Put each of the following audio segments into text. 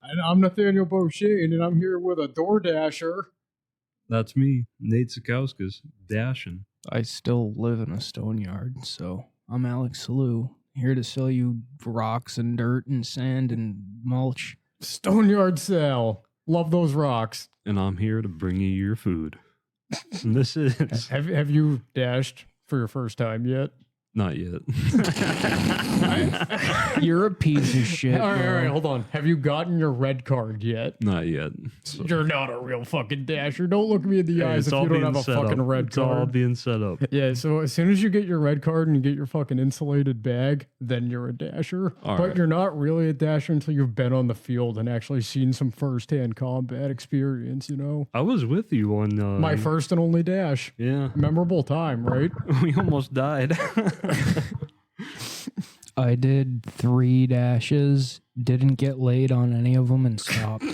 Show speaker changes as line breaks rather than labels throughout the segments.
And I'm Nathaniel Beauchene, and I'm here with a DoorDasher.
That's me, Nate Sikowskis, dashing.
I still live in a stone yard, so I'm Alex Salou, here to sell you rocks and dirt and sand and mulch.
Stone Yard Sale. Love those rocks.
And I'm here to bring you your food. And this is...
Have you dashed for your first time yet?
Not yet.
You're a piece of shit.
All right, hold on. Have you gotten your red card yet?
Not yet. So,
You're not a real fucking dasher. Don't look me in the eyes if you don't have a fucking red
It's all
card.
being set up.
Yeah, so as soon as you get your red card and you get your fucking insulated bag, then you're a dasher.
All
but
right.
you're not really a dasher until you've been on the field and actually seen some firsthand combat experience, you know?
I was with you on...
My first and only dash.
Yeah.
Memorable time, right?
We almost died.
I did 3 dashes, didn't get laid on any of them, and stopped.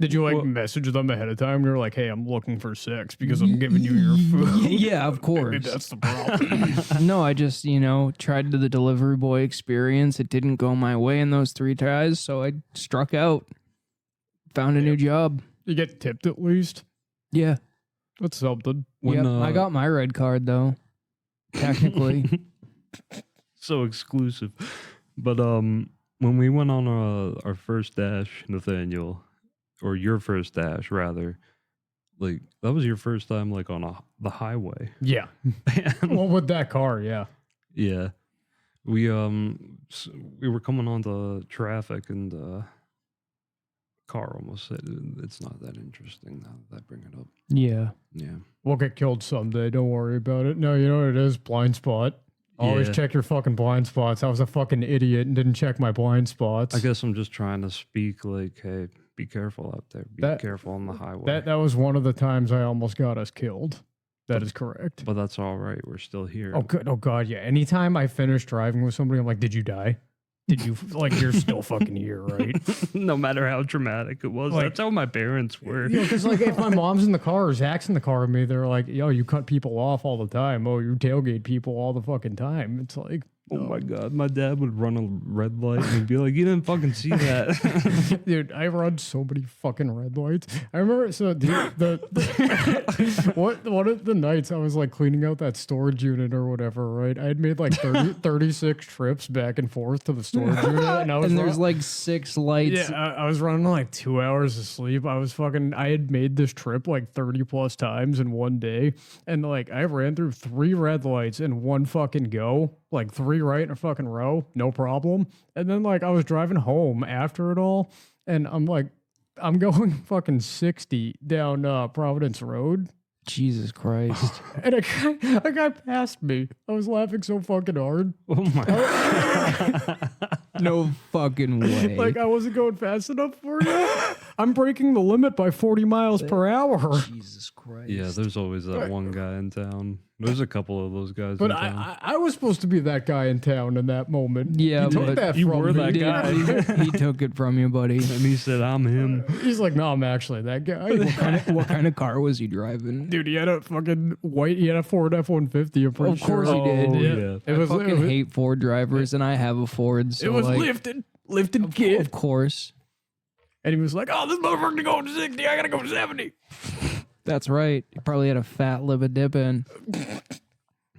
Did you message them ahead of time? You're like, hey, I'm looking for sex because I'm giving you your food.
Yeah, of course.
Maybe that's the problem.
No, I just, tried to the delivery boy experience. It didn't go my way in those 3 tries, so I struck out. Found a new job.
You get tipped at least.
Yeah.
That's something.
Yep, I got my red card, though. Technically.
So exclusive. But when we went on our first dash, Nathaniel, or your first dash rather, like that was your first time like on the highway.
Yeah. Well, with that car, yeah.
Yeah. We were coming onto traffic and car almost said it's not that interesting now that I bring it up.
Yeah.
Yeah.
We'll get killed someday. Don't worry about it. No, you know what it is? Blind spot. Always
Yeah.
check your fucking blind spots. I was a fucking idiot and didn't check my blind spots.
I guess I'm just trying to speak like, hey, be careful out there. Be careful on the highway.
That was one of the times I almost got us killed. That is correct.
But that's all right. We're still here.
Oh, good. Oh, God, yeah. Anytime I finish driving with somebody, I'm like, did you die? Did you, you're still fucking here, right?
No matter how traumatic it was. That's how my parents were.
You know, because, if my mom's in the car or Zach's in the car with me, they're like, yo, you cut people off all the time. Oh, you tailgate people all the fucking time. It's like,
Oh my God. My dad would run a red light and he'd be like, you didn't fucking see that.
dude, I run so many fucking red lights. I remember, so dude, one of the nights I was like cleaning out that storage unit or whatever, right? I had made like 36 trips back and forth to the storage unit. And
there's like 6 lights.
Yeah, I was running like 2 hours of sleep. I had made this trip like 30 plus times in one day. And like I ran through 3 red lights in one fucking go. Like 3 right in a fucking row, no problem. And then like I was driving home after it all, and I'm going fucking 60 down Providence Road.
Jesus Christ.
And a guy passed me. I was laughing so fucking hard.
Oh my God.
No fucking way.
Like I wasn't going fast enough for you. I'm breaking the limit by 40 miles per hour.
Jesus Christ.
Yeah, there's always that one guy in town. There's a couple of those guys
But
in town.
I was supposed to be that guy in town in that moment.
Yeah,
he took
but
that
you
from
were
me.
that guy.
He took it from you, buddy.
And he said, I'm him.
He's like, no, I'm actually that guy.
What kind of car was he driving?
Dude, he had a fucking he had a Ford F-150. I'm pretty
Of
sure.
course he did.
Oh,
Yeah.
yeah.
It was
I fucking hate Ford drivers, and I have a Ford. So
It was
like,
lifted kid.
of course.
And he was like, oh, this motherfucker going 60. I gotta go 70.
That's right. He probably had a fat lip of dip in.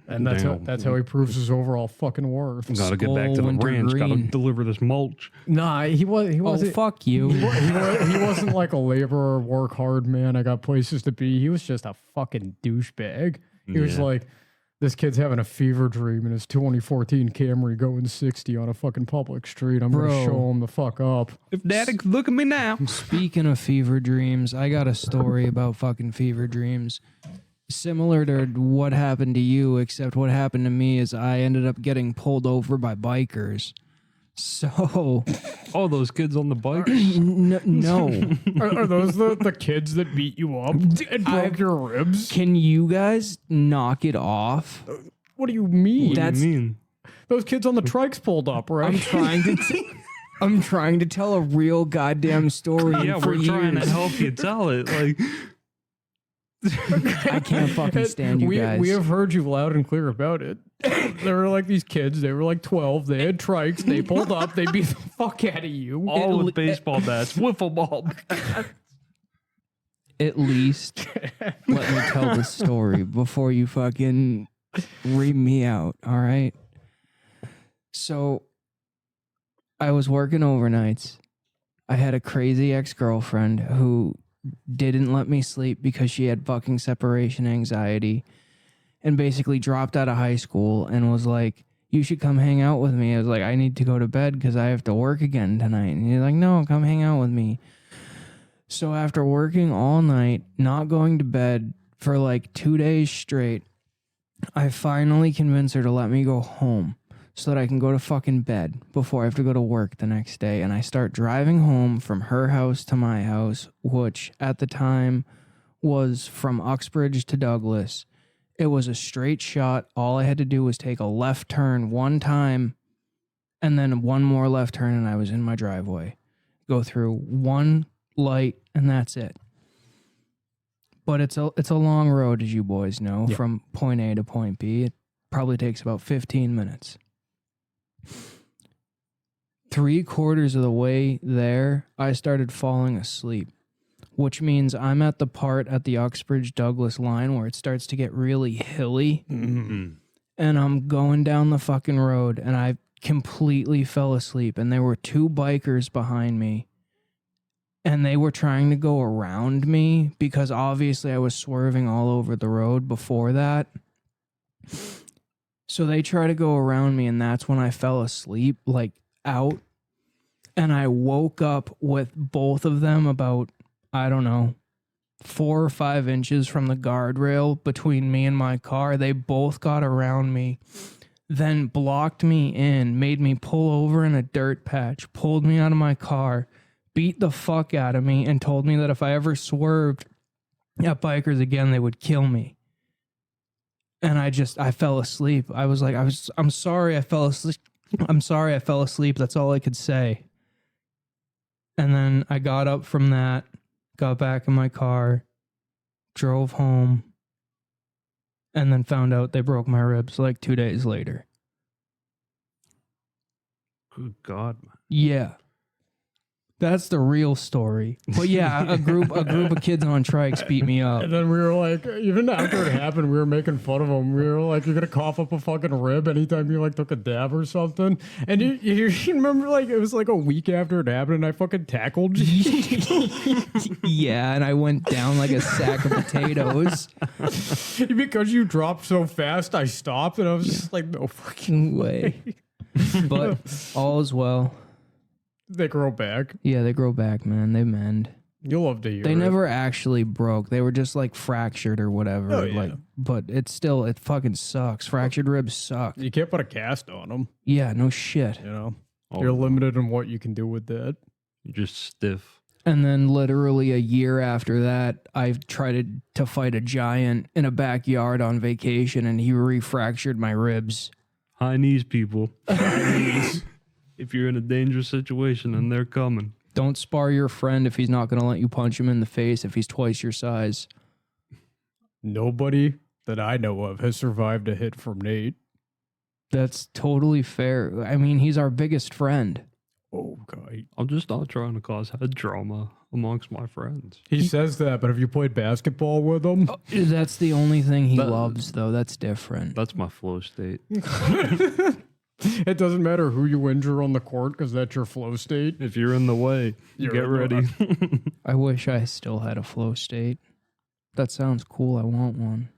And that's how he proves his overall fucking worth.
Gotta get back to the
Winter
ranch. Gotta
green.
deliver this mulch.
Nah, he
Oh,
wasn't.
fuck you.
He wasn't like a laborer, work hard man. I got places to be. He was just a fucking douchebag. He was
Yeah.
like, this kid's having a fever dream in his 2014 Camry going 60 on a fucking public street. I'm
Bro.
gonna show him the fuck up.
If daddy could look at me now.
Speaking of fever dreams, I got a story about fucking fever dreams. Similar to what happened to you, except what happened to me is I ended up getting pulled over by bikers. So,
Oh, those kids on the bike.
no.
Are those the kids that beat you up and broke your ribs?
Can you guys knock it off?
What do you mean?
What do
That's-
you mean?
Those kids on the trikes pulled up, right?
I'm trying to tell a real goddamn story.
Yeah,
for
we're trying to
years.
help you tell it. Like,
I can't fucking stand you guys.
We have heard you loud and clear about it. They were like these kids. They were like 12. They had trikes. They pulled up. They beat the fuck out of you.
All with baseball bats, wiffle ball.
At least let me tell the story before you fucking read me out, all right? So, I was working overnights. I had a crazy ex-girlfriend who didn't let me sleep because she had fucking separation anxiety and basically dropped out of high school and was like, you should come hang out with me. I was like, I need to go to bed because I have to work again tonight. And he's like, no, come hang out with me. So after working all night, not going to bed for like 2 days straight, I finally convinced her to let me go home so that I can go to fucking bed before I have to go to work the next day. And I start driving home from her house to my house, which at the time was from Uxbridge to Douglas. It was a straight shot. All I had to do was take a left turn one time and then one more left turn and I was in my driveway. Go through one light and that's it. But it's a long road, as you boys know, from point A to point B. It probably takes about 15 minutes. 3/4 of the way there, I started falling asleep, which means I'm at the part at the Uxbridge-Douglas line where it starts to get really hilly, and I'm going down the fucking road, and I completely fell asleep, and there were 2 bikers behind me, and they were trying to go around me because obviously I was swerving all over the road before that. So they try to go around me, and that's when I fell asleep, like out. And I woke up with both of them about, I don't know, 4 or 5 inches from the guardrail between me and my car. They both got around me, then blocked me in, made me pull over in a dirt patch, pulled me out of my car, beat the fuck out of me, and told me that if I ever swerved at bikers again, they would kill me. And I fell asleep. I was like, I'm sorry I fell asleep. I'm sorry I fell asleep. That's all I could say. And then I got up from that, got back in my car, drove home, and then found out they broke my ribs like 2 days later.
Good God, man.
Yeah. That's the real story. But yeah, a group of kids on trikes beat me up.
And then we were like, even after it happened, we were making fun of him. We were like, you're gonna cough up a fucking rib anytime you like took a dab or something. And you remember, like, it was like a week after it happened, and I fucking tackled you.
Yeah, and I went down like a sack of potatoes.
Because you dropped so fast, I stopped, and I was just like, no fucking
way. But all is well.
They grow back.
Yeah, they grow back, man. They mend.
You'll love to hear
They
it.
never actually broke. They were just like fractured or whatever.
Oh, yeah.
Like, but it fucking sucks. Fractured ribs suck.
You can't put a cast on them.
Yeah, no shit.
You know,
Oh,
you're limited in what you can do with that.
You're just stiff.
And then literally a year after that, I tried to fight a giant in a backyard on vacation, and he refractured my ribs.
High knees, people. High knees. If you're in a dangerous situation and they're coming.
Don't spar your friend if he's not going to let you punch him in the face if he's twice your size.
Nobody that I know of has survived a hit from Nate.
That's totally fair. I mean, he's our biggest friend.
Oh, God.
I'm just not trying to cause head trauma amongst my friends.
He says that, but have you played basketball with him?
Oh, that's the only thing he loves, though. That's different.
That's my flow state.
It doesn't matter who you injure on the court because that's your flow state.
If you're in the way, get ready.
I wish I still had a flow state. That sounds cool. I want one.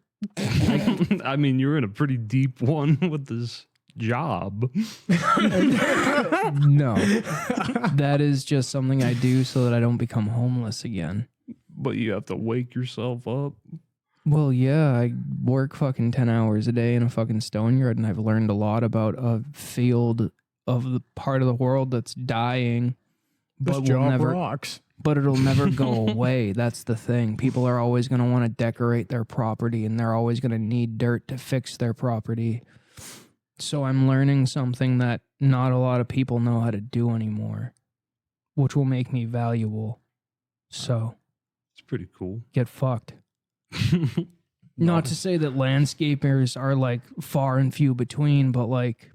I mean, you're in a pretty deep one with this job.
No. That is just something I do so that I don't become homeless again.
But you have to wake yourself up.
Well, yeah, I work fucking 10 hours a day in a fucking stone yard, and I've learned a lot about a field of the part of the world that's dying,
This
but
job rocks.
But it'll never go away. That's the thing. People are always going to want to decorate their property, and they're always going to need dirt to fix their property. So I'm learning something that not a lot of people know how to do anymore, which will make me valuable. So
It's pretty cool.
get fucked. Not to say that landscapers are like far and few between, but like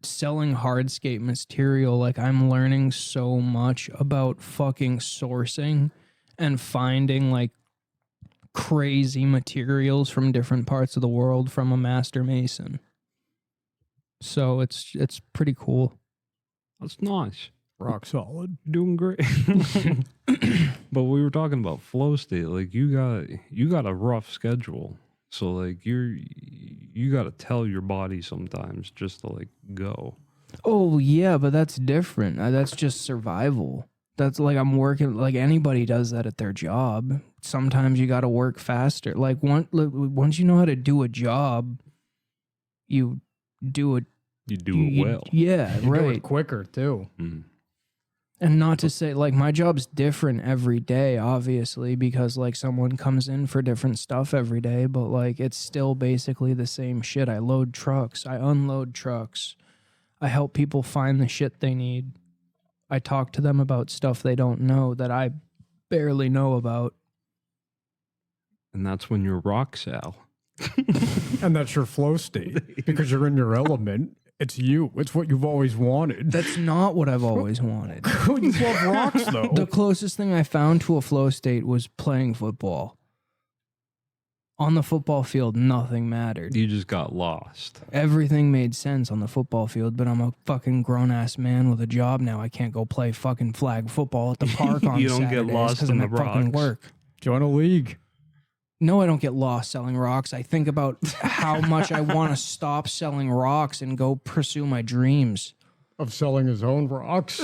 selling hardscape material, like I'm learning so much about fucking sourcing and finding like crazy materials from different parts of the world from a master mason. So it's pretty cool.
That's nice.
Rock solid.
Doing great. But we were talking about flow state. Like you got a rough schedule. So like you got to tell your body sometimes just to like go.
Oh yeah, but that's different. That's just survival. That's like I'm working, like anybody does that at their job. Sometimes you got to work faster. Like once you know how to do a job, you do it.
You do it well.
Yeah,
You
right.
do it quicker too.
Mm.
And not to say, like, my job's different every day, obviously, because, like, someone comes in for different stuff every day, but, like, it's still basically the same shit. I load trucks. I unload trucks. I help people find the shit they need. I talk to them about stuff they don't know that I barely know about.
And that's when you're rock, Sal.
And that's your flow state because you're in your element. It's you. It's what you've always wanted.
That's not what I've always wanted.
You love rocks, though.
The closest thing I found to a flow state was playing football. On the football field, nothing mattered.
You just got lost.
Everything made sense on the football field, but I'm a fucking grown-ass man with a job now. I can't go play fucking flag football at the park on
You don't get
Saturdays
lost
'cause
in
I'm
the
at fucking
rocks.
work.
Join a league.
No, I don't get lost selling rocks. I think about how much I want to stop selling rocks and go pursue my dreams.
Of selling his own rocks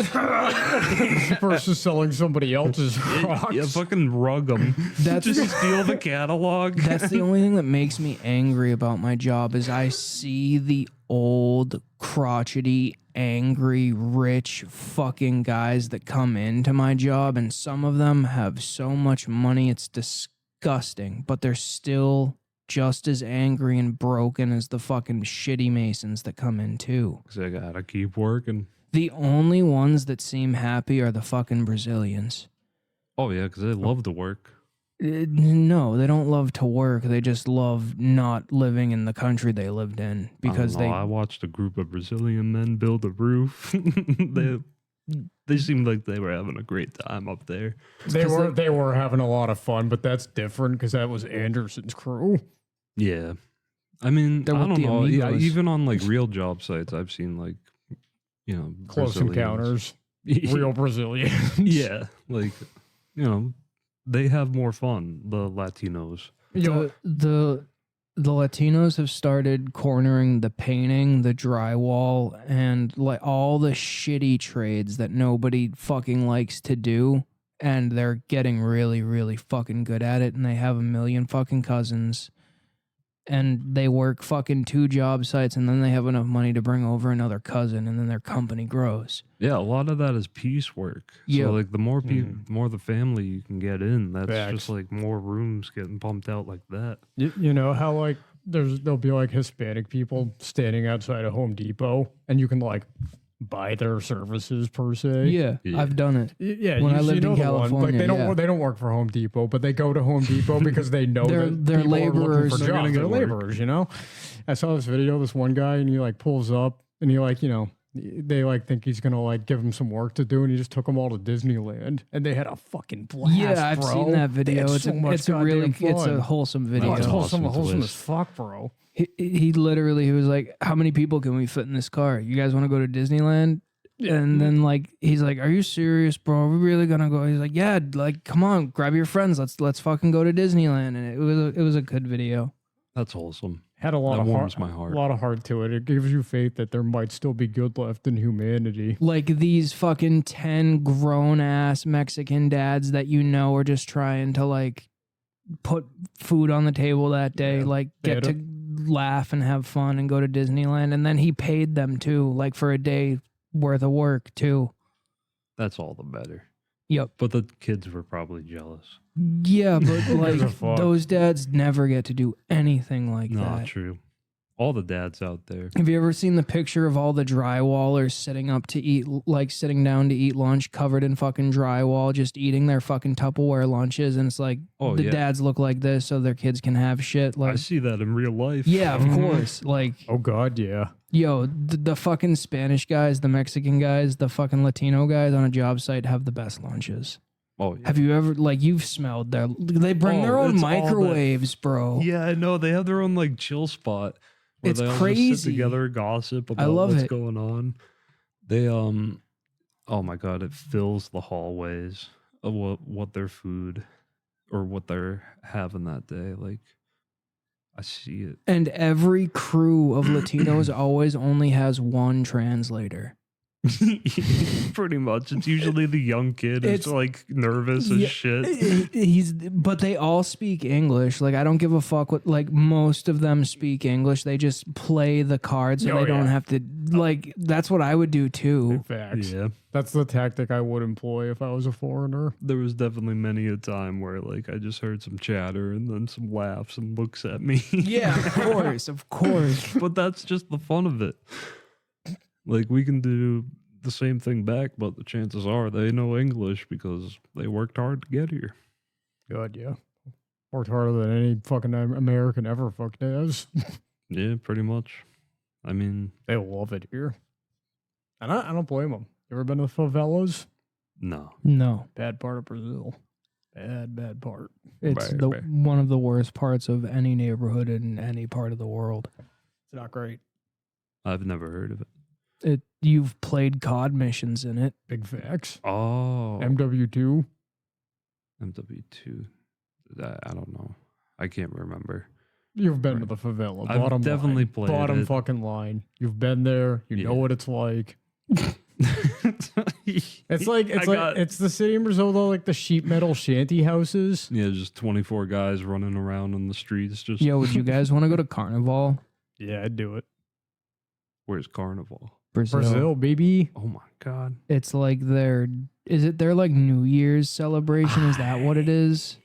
versus selling somebody else's rocks.
Yeah, fucking rug them.
That's
Just steal the catalog.
That's the only thing that makes me angry about my job is I see the old, crotchety, angry, rich fucking guys that come into my job, and some of them have so much money, it's disgusting, but they're still just as angry and broken as the fucking shitty masons that come in too.
Because I gotta keep working.
The only ones that seem happy are the fucking Brazilians.
Oh, yeah, because they love to work.
No, they don't love to work. They just love not living in the country they lived in because
I watched a group of Brazilian men build a roof. They seemed like they were having a great time up there.
They were having a lot of fun, but that's different because that was Anderson's crew.
Yeah. I mean,
They're
I
with
don't
the
know. Yeah,
amigos.
even on like real job sites, I've seen like, you know,
Close
Brazilians.
encounters. Real Brazilians.
Yeah. Like, you know, they have more fun, the Latinos.
The Latinos have started cornering the painting, the drywall, and like all the shitty trades that nobody fucking likes to do. And they're getting really, really fucking good at it. And they have a million fucking cousins. And they work fucking 2 job sites, and then they have enough money to bring over another cousin, and then their company grows.
Yeah, a lot of that is piecework.
Yeah.
So like the more people, more the family you can get in, that's
Facts.
just like more rooms getting pumped out like that.
You know how like there'll be like Hispanic people standing outside of Home Depot and you can like buy their services per se.
Yeah,
Yeah.
I've done it.
Yeah,
When I
you
lived
know
in
the one. Like
California,
they don't work for Home Depot, but they go to Home Depot because they know
They're
that people
laborers.
are looking for
They're gonna
jobs.
get
They're
work.
laborers, you know. I saw this video, this one guy, and he like pulls up and he like, you know, they like think he's gonna like give him some work to do, and he just took them all to Disneyland, and they had a fucking blast.
Yeah, I've
bro.
seen that
They
video.
had
It's
so much
it's a really
goddamn
it's a
fun.
wholesome video.
Oh, it's
an
wholesome,
awesome
wholesome as
twist.
fuck, bro.
He literally was like, "How many people can we fit in this car? You guys want to go to Disneyland?" And then like he's like, "Are you serious, bro? Are we really gonna go?" He's like, "Yeah, like come on, grab your friends. Let's fucking go to Disneyland." And it was a good video.
That's wholesome.
Had a lot
That
of
warms
heart,
my heart.
a lot of heart to it. It gives you faith that there might still be good left in humanity.
Like these fucking 10 grown ass Mexican dads that you know are just trying to like put food on the table that day,
Yeah,
like
they
get
had
to laugh and have fun and go to Disneyland. And then he paid them too, like for a day worth of work too.
That's all the better.
Yep.
But the kids were probably jealous.
Yeah, but like
gives a fuck?
those dads never get to do anything like
Not
that.
true. All the dads out there.
Have you ever seen the picture of all the drywallers sitting up to eat, like sitting down to eat lunch, covered in fucking drywall, just eating their fucking Tupperware lunches, and it's like the dads look like this so their kids can have shit. Like
I see that in real life.
yeah, of course. Like
Oh God, yeah.
yo, the fucking Spanish guys, the Mexican guys, the fucking Latino guys on a job site have the best lunches.
Oh yeah.
Have you ever you've smelled their? They bring their own
it's all that-
microwaves, bro.
Yeah, I know. They have their own like chill spot. Where
It's
they all
crazy.
Just sit together, gossip about
love
what's
it.
going on. They oh my god, it fills the hallways of what their food or what they're having that day. Like I see it.
And every crew of Latinos always only has one translator.
Pretty much. It's usually the young kid who's
It's-
like nervous as shit.
But they all speak English. Like I don't give a fuck what. Like most of them speak English. They just play the cards, so
Oh,
they don't
yeah.
have to. Like that's what I would do too.
Facts.
Yeah.
That's the tactic I would employ if I was a foreigner.
There was definitely many a time where like I just heard some chatter and then some laughs and looks at me.
Yeah, of course, of course.
But that's just the fun of it. Like we can do the same thing back, but the chances are they know English because they worked hard to get here.
God, yeah. Worked harder than any fucking American ever fucking has.
Yeah, pretty much. I mean,
They love it here. And I don't blame them. You ever been to the favelas?
no.
No,
Bad part of Brazil. Bad part.
it's
Right,
the
right.
one of the worst parts of any neighborhood in any part of the world.
It's not great.
I've never heard of it.
You've played COD missions in it.
Big facts.
Oh,
MW2.
MW2. I don't know. I can't remember.
You've been to
Right.
the favela.
I've
Bottom
definitely
line.
played
Bottom
it.
fucking line. You've been there. You know
Yeah.
what it's like. It's
got-
it's the city in Brazil though, like the sheet metal shanty houses.
yeah, just 24 guys running around on the streets. Just
Yo, would you guys want to go to Carnival,
Yeah, I'd do it.
where's Carnival?
Brazil, baby.
Oh my god.
It's like their their like New Year's celebration? Is that what it is?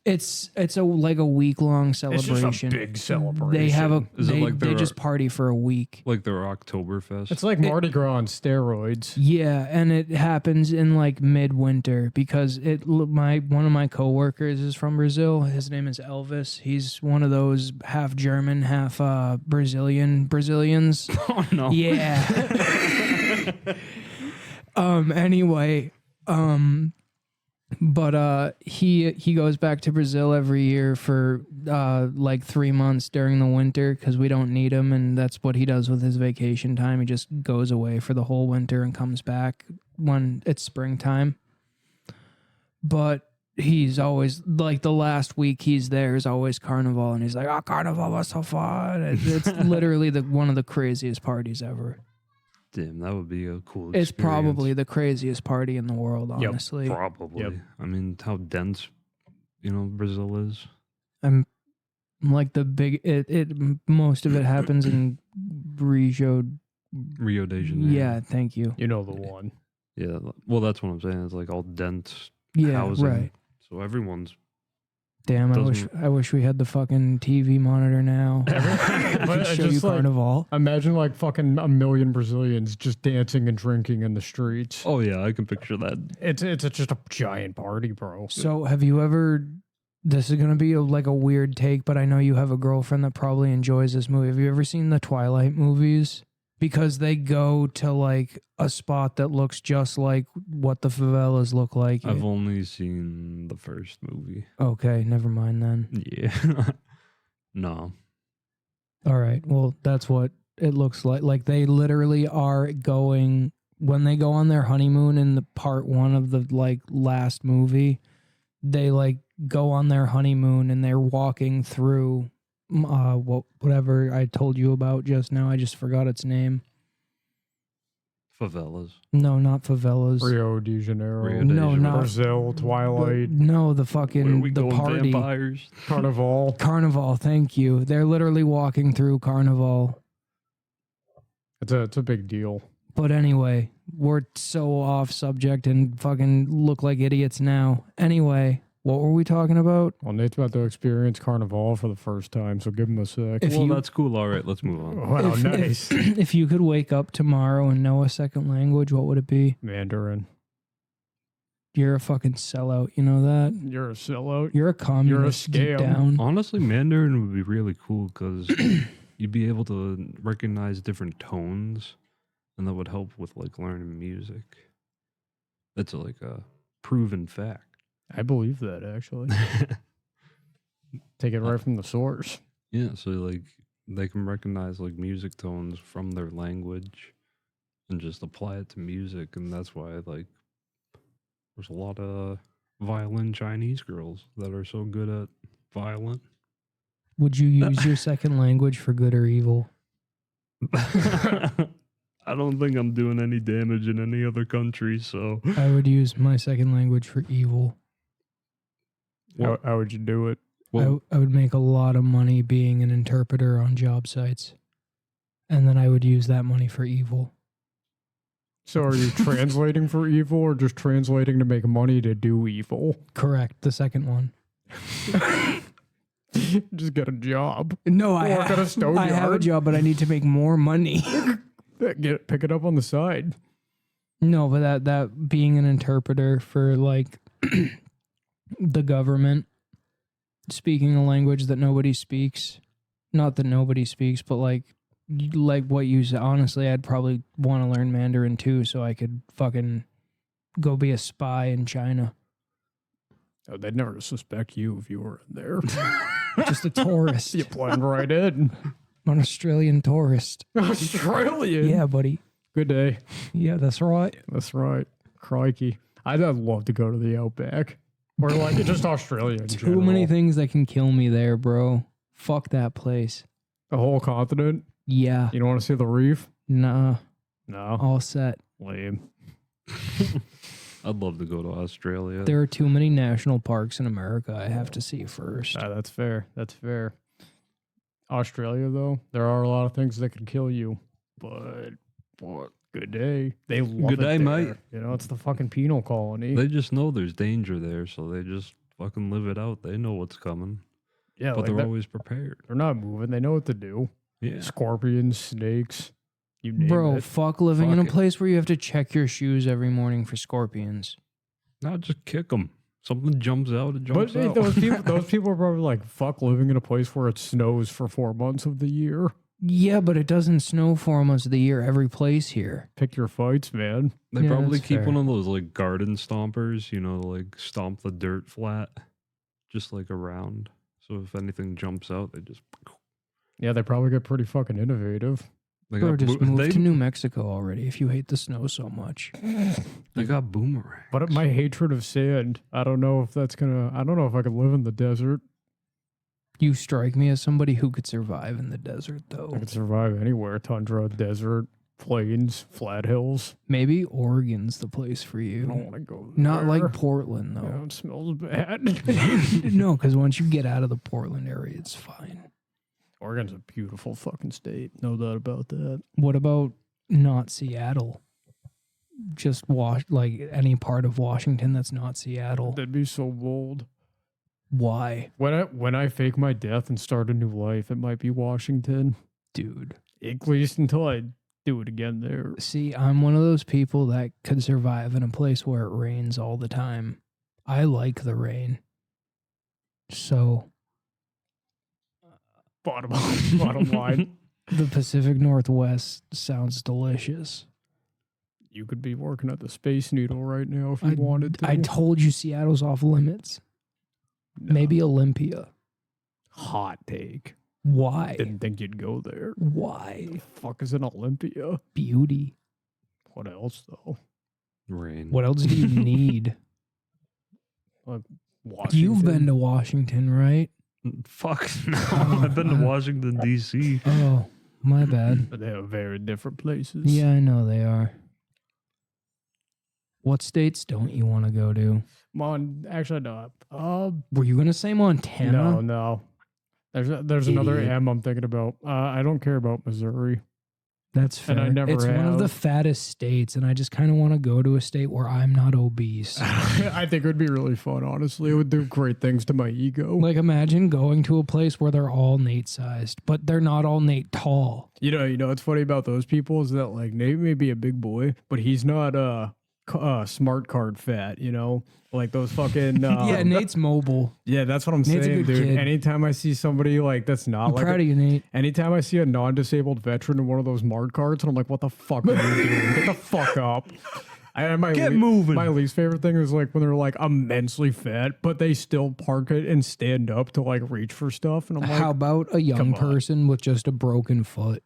It's a like a week long
It's
celebration.
just a big celebration.
They have a
Is it like
they
their-
just party for a week.
Like their Oktoberfest.
It's like Mardi Gras on steroids.
Yeah, and it happens in like midwinter because one of my coworkers is from Brazil. His name is Elvis. He's one of those half German, half Brazilians.
Oh no.
Yeah. Anyway, but he goes back to Brazil every year for like 3 months during the winter because we don't need him, and that's what he does with his vacation time. He just goes away for the whole winter and comes back when it's springtime. But he's always like the last week he's there is always Carnival, and he's like, "Oh, Carnival was so fun!" It's literally one of the craziest parties ever.
Damn, that would be a cool experience.
It's probably the craziest party in the world, honestly.
Probably.
Yep.
I mean, how dense, Brazil is.
I'm like the big most of it happens in Rio.
Rio de Janeiro.
Yeah, thank you.
You know the one.
Yeah. Well, that's what I'm saying. It's like all dense
Yeah,
housing.
right.
So everyone's.
Damn,
Doesn't-
I wish we had the fucking TV monitor now. I
But
could show
just
you
like-
Carnival.
Imagine like fucking a million Brazilians just dancing and drinking in the streets.
Oh, yeah, I can picture that.
It's just a giant party, bro.
So, have you ever? This is gonna be like a weird take, but I know you have a girlfriend that probably enjoys this movie. Have you ever seen the Twilight movies? Because they go to like a spot that looks just like what the favelas look like.
I've only seen the first movie.
Okay, never mind then.
Yeah. No.
All right. Well, that's what it looks like. Like they literally are going when they go on their honeymoon in the part 1 of the like last movie. They like go on their honeymoon and they're walking through whatever I told you about just now. I just forgot its name.
Favelas.
No, not favelas.
Rio de Janeiro.
Rio de
No,
Janeiro.
not
Brazil, Twilight,
No, the
Where
fucking
we
the
going,
party.
vampires?
Carnival.
Carnival, thank you. They're literally walking through Carnival.
It's a big deal.
But anyway, we're so off subject and fucking look like idiots now. Anyway, What were we talking about?
Well, Nate's about to experience Carnival for the first time, so give him a sec.
If
Well,
you-
that's cool. All right, let's move on.
Wow, nice.
If you could wake up tomorrow and know a second language, what would it be?
Mandarin.
You're a fucking sellout. You know that?
You're a sellout.
You're a communist deep
scam.
down.
Honestly, Mandarin would be really cool because you'd be able to recognize different tones, and that would help with like learning music. That's like a proven fact.
I believe that, actually. Take it right from the source.
Yeah, so like they can recognize like music tones from their language and just apply it to music, and that's why like there's a lot of violin Chinese girls that are so good at violin.
Would you use your second language for good or evil?
I don't think I'm doing any damage in any other country, so
I would use my second language for evil.
How would you do it?
well,
I would make a lot of money being an interpreter on job sites. And then I would use that money for evil.
So are you translating for evil or just translating to make money to do evil?
Correct. The second one.
Just get a job.
No,
Work at a stone
I have a
yard.
job, but I need to make more money.
Pick it up on the side.
No, but that being an interpreter for like the government, speaking a language that nobody speaks, not that nobody speaks, but like what you said. Honestly, I'd probably want to learn Mandarin too, so I could fucking go be a spy in China.
Oh, they'd never suspect you if you were in there.
Just a tourist,
You blend right in.
an Australian tourist.
Australian.
Yeah, buddy.
Good day.
Yeah, that's right.
That's right. Crikey. I'd love to go to the Outback. Or like just Australia in
Too many
general.
things that can kill me there, bro. Fuck that place.
The whole continent.
Yeah.
You don't want to see the reef?
Nah.
No.
All set.
Lame.
I'd love to go to Australia.
There are too many national parks in America I have to see first.
That's fair. That's fair. Australia, though, there are a lot of things that can kill you. But good day. They love
Good
it
day,
there.
mate.
You know, it's the fucking penal colony.
They just know there's danger there, so they just fucking live it out. They know what's coming,
yeah,
but
like
they're
that-
always prepared.
they're not moving. They know what to do.
Yeah.
Scorpions, snakes, you name
Bro,
it.
fuck living in
Fuck
a
it.
place where you have to check your shoes every morning for scorpions.
Now just kick them. Something jumps out, it
But
jumps out.
those people are probably like, fuck living in a place where it snows for 4 months of the year.
Yeah, but it doesn't snow 4 months of the year every place here.
Pick your fights, man.
They
Yeah,
probably
that's
keep
fair.
one of those like garden stompers, you know, to, like stomp the dirt flat, just like around. So if anything jumps out, they just
Yeah, they probably get pretty fucking innovative.
they
Bro, just move
they,
to New Mexico already if you hate the snow so much.
they got boomerangs.
But my hatred of sand, I don't know if I don't know if I could live in the desert.
You strike me as somebody who could survive in the desert,
I
though.
could survive anywhere. Tundra, desert, plains, flat hills.
Maybe Oregon's the place for
I don't
you.
want to go there.
Not like Portland,
Yeah,
though.
it smells bad.
No, because once you get out of the Portland area, it's fine.
Oregon's a beautiful fucking state. No doubt about that.
What about not Seattle? Just like any part of Washington that's not Seattle.
That'd be so bold.
Why,
When I fake my death and start a new life, it might be Washington.
dude?
At least until I do it again there.
See, I'm one of those people that could survive in a place where it rains all the time. I like the rain. So,
Bottom line.
the Pacific Northwest sounds delicious.
You could be working at the Space Needle right now if you wanted to.
I told you Seattle's off limits.
No.
Maybe Olympia.
Hot take.
Why?
Didn't think you'd go there.
Why?
The fuck is in Olympia?
Beauty.
What else though?
Rain.
What else do you need?
Washington.
You've been to Washington, right?
Fuck no. I've been to Washington D.C.
Oh, my bad.
But they have very different places.
Yeah, I know they are. What states don't you want to go to?
Actually, no.
Were you going to say Montana?
No. There's another
Idiot.
M I'm thinking about. I don't care about Missouri.
That's fair.
And I never
it's one of the
have.
fattest states, and I just kind of want to go to a state where I'm not obese.
I think it would be really fun, honestly. It would do great things to my ego.
Like, imagine going to a place where they're all Nate-sized, but they're not all Nate tall.
You know what's funny about those people is that, like, Nate may be a big boy, but he's not smart card fat, you know? Like those fucking...
Yeah, Nate's mobile.
Yeah, that's what I'm
Nate's a
saying,
good
dude.
kid.
Anytime I see somebody, like, that's not
I'm
like...
proud of you, Nate.
Anytime I see a non-disabled veteran in one of those Mart cards, and I'm like, what the fuck are you doing? Get the fuck up.
Get moving.
My least favorite thing is like when they're like immensely fat, but they still park it and stand up to like reach for stuff. And I'm like,
How about a young
come on.
person with just a broken foot?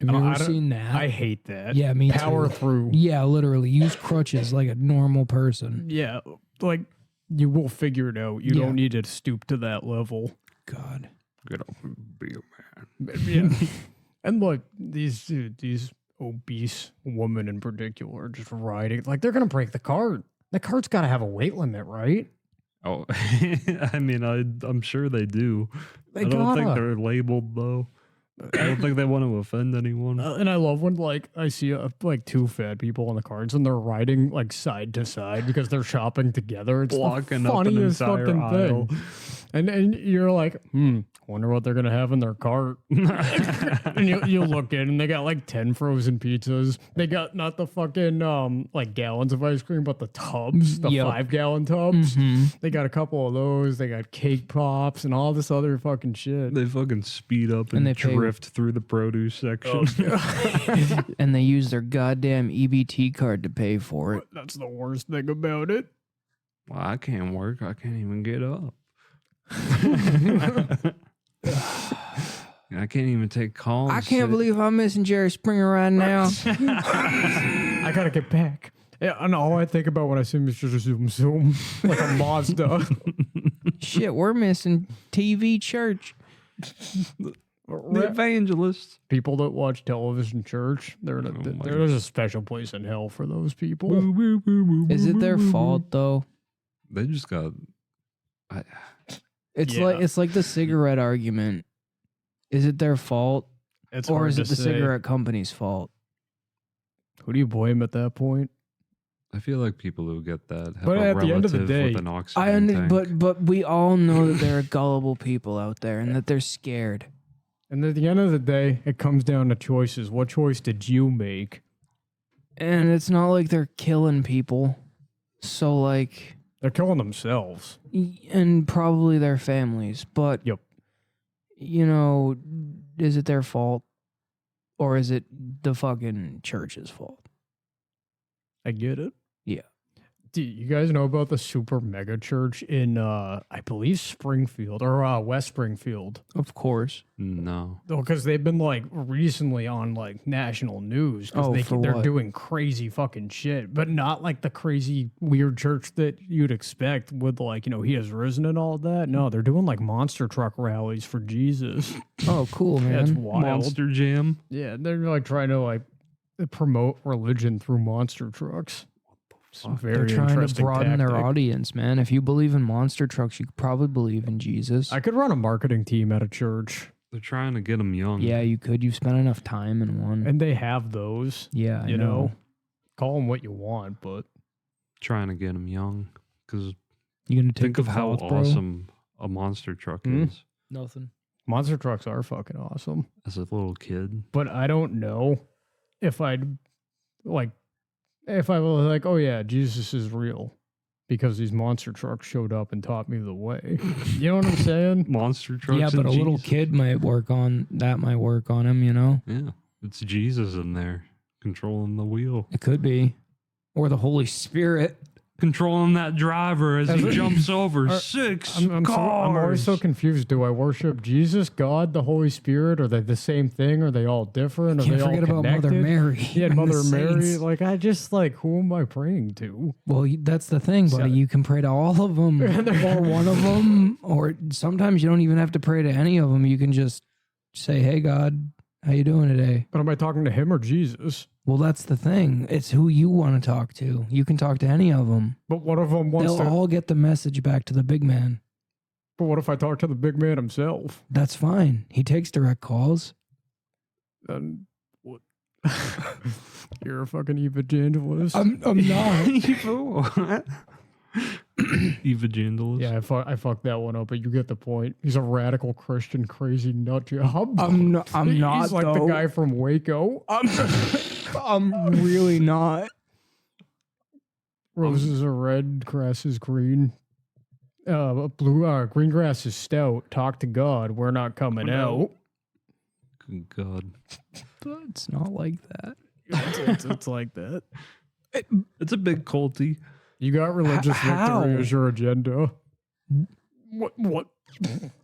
Have you
I
ever
don't-
seen that?
I hate that.
Yeah, me
Power
too.
through.
Yeah, literally. Use crutches like a normal person.
Yeah, like you will figure it out. You
Yeah.
don't need to stoop to that level.
God.
Get up and be a man.
Yeah. And like these obese women in particular are just riding like they're gonna break the cart. The cart's got to have a weight limit, right?
Oh, I mean, I'm sure they do.
They
I don't think
gotta.
they're labeled though. I don't think they want to offend anyone.
And I love when like I see like two fat people on the carts and they're riding like side to side because they're shopping together. It's
Blocking
the
up an
funniest
entire
fucking
aisle.
thing. And you're like, wonder what they're gonna have in their cart. And you look in and they got like 10 frozen pizzas. They got not the fucking like gallons of ice cream, but the tubs, the
Yep.
5-gallon tubs.
Mhm.
They got a couple of those. They got cake pops and all this other fucking shit.
They fucking speed up
And
and
they pay-
drift through the produce section.
And they use their goddamn EBT card to pay for it.
That's the worst thing about it.
Well, I can't work. I can't even get up. I can't even take calls.
I can't believe I'm missing Jerry Springer right now.
I gotta get back. Yeah, and all I think about when I see Mr. Zoom Zoom, like a Mazda.
Shit, we're missing TV church.
the evangelist.
People that watch television church, there's a special place in hell for those people.
Is it their fault though?
They just got.
It's
Yeah.
like the cigarette argument. Is it their fault
It's
or
hard
is
to
it the
say.
cigarette company's fault?
Who do you blame at that point?
I feel like people who get that have
But
a
at the
relative
end of the day,
with an oxygen tank.
But we all know that there are gullible people out there and that they're scared.
And at the end of the day, it comes down to choices. What choice did you make?
And it's not like they're killing people. So like
They're killing themselves.
and probably their families, but
Yep.
you know, is it their fault or is it the fucking church's fault?
I get it.
Yeah.
Do you guys know about the super mega church in, I believe, Springfield or West Springfield?
Of course.
No.
Because they've been like recently on like national news
Oh,
because
for
they're
what?
doing crazy fucking shit, but not like the crazy weird church that you'd expect with like, you know, he has risen and all that. No, they're doing like monster truck rallies for Jesus.
Oh, cool, man.
Yeah, it's wild.
Monster Jam.
Yeah, they're like trying to like promote religion through monster trucks. It's very
They're trying to
interesting
broaden their
tactic.
audience, man. If you believe in monster trucks, you could probably believe in Jesus.
I could run a marketing team at a church,
They're trying to get them young.
Yeah, you could. You've spent enough time in one.
and they have those.
Yeah, I
You know, call them what you want, but
Trying to get them young. Because
You gonna take
think of
the
how
thoughts, bro?
awesome a monster truck
Hmm?
is.
Nothing.
monster trucks are fucking awesome.
As a little kid.
But I don't know if I'd like if I was like, oh yeah, Jesus is real because these monster trucks showed up and taught me the way. You know what I'm saying?
Monster trucks.
Yeah, but
and
a little
Jesus.
kid might work on that. Might work on him. You know,
Yeah. It's Jesus in there controlling the wheel.
it could be, or the Holy Spirit.
Controlling that driver as
As
he
a-
jumps over
Are-
6
I'm
cars.
always so confused. Do I worship Jesus, God, the Holy Spirit? Are they the same thing? Are they all different? Are
Can't
they all
forget about
connected?
Mother Mary.
Yeah,
and the
Mother Mary.
saints.
Like I just like who am I praying to?
Well, that's the thing, buddy.
So-
You can pray to all of them, or one of them, or sometimes you don't even have to pray to any of them. You can just say, "Hey, God, how you doing today?"
But am I talking to him or Jesus?
Well, that's the thing. It's who you want to talk to. You can talk to any of them.
But what if them wants
They'll
to?
all get the message back to the big man.
But what if I talk to the big man himself?
That's fine. He takes direct calls.
Then what? You're a fucking evangelist.
I'm not.
Evangelist.
Yeah, I fucked that one up, but you get the point. He's a radical Christian, crazy nut job.
I'm not.
He's like the
though.
guy from Waco.
I'm really not.
Roses are red, grass is green. Green grass is stout. Talk to God. We're not coming out.
Good God.
It's not like that.
It's like that.
It's a big culty.
You got religious
How?
victory as your agenda. What?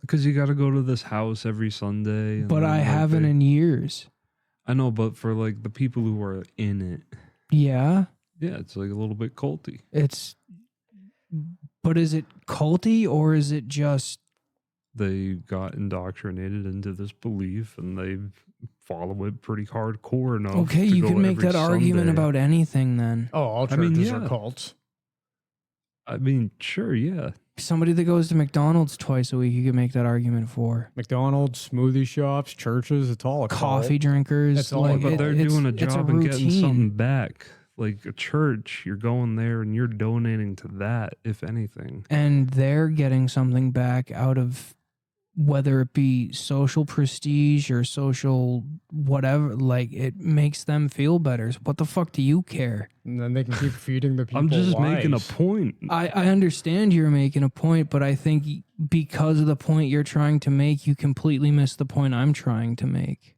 Because you got to go to this house every Sunday. And
But
then,
I
like,
haven't in years.
I know, but for like the people who are in it,
Yeah,
yeah, it's like a little bit culty.
But is it culty or is it just?
They got indoctrinated into this belief and they follow it pretty hardcore enough.
Okay,
to
you
go
can make
every
that argument
Sunday.
about anything then.
Oh, all
I mean,
churches
yeah.
are cults.
I mean, sure, yeah.
Somebody that goes to McDonald's twice a week, you can make that argument for.
McDonald's, smoothie shops, churches, it's all a
Coffee
cult.
drinkers,
That's all
like
about-
it-
They're
it's-
doing a
it's
job and getting
routine.
something back. Like a church, you're going there and you're donating to that, if anything.
And they're getting something back out of whether it be social prestige or social whatever. Like it makes them feel better. So what the fuck do you care?
And then they can keep feeding the people
I'm just making a
lies.
point.
I understand you're making a point, but I think because of the point you're trying to make, you completely miss the point I'm trying to make.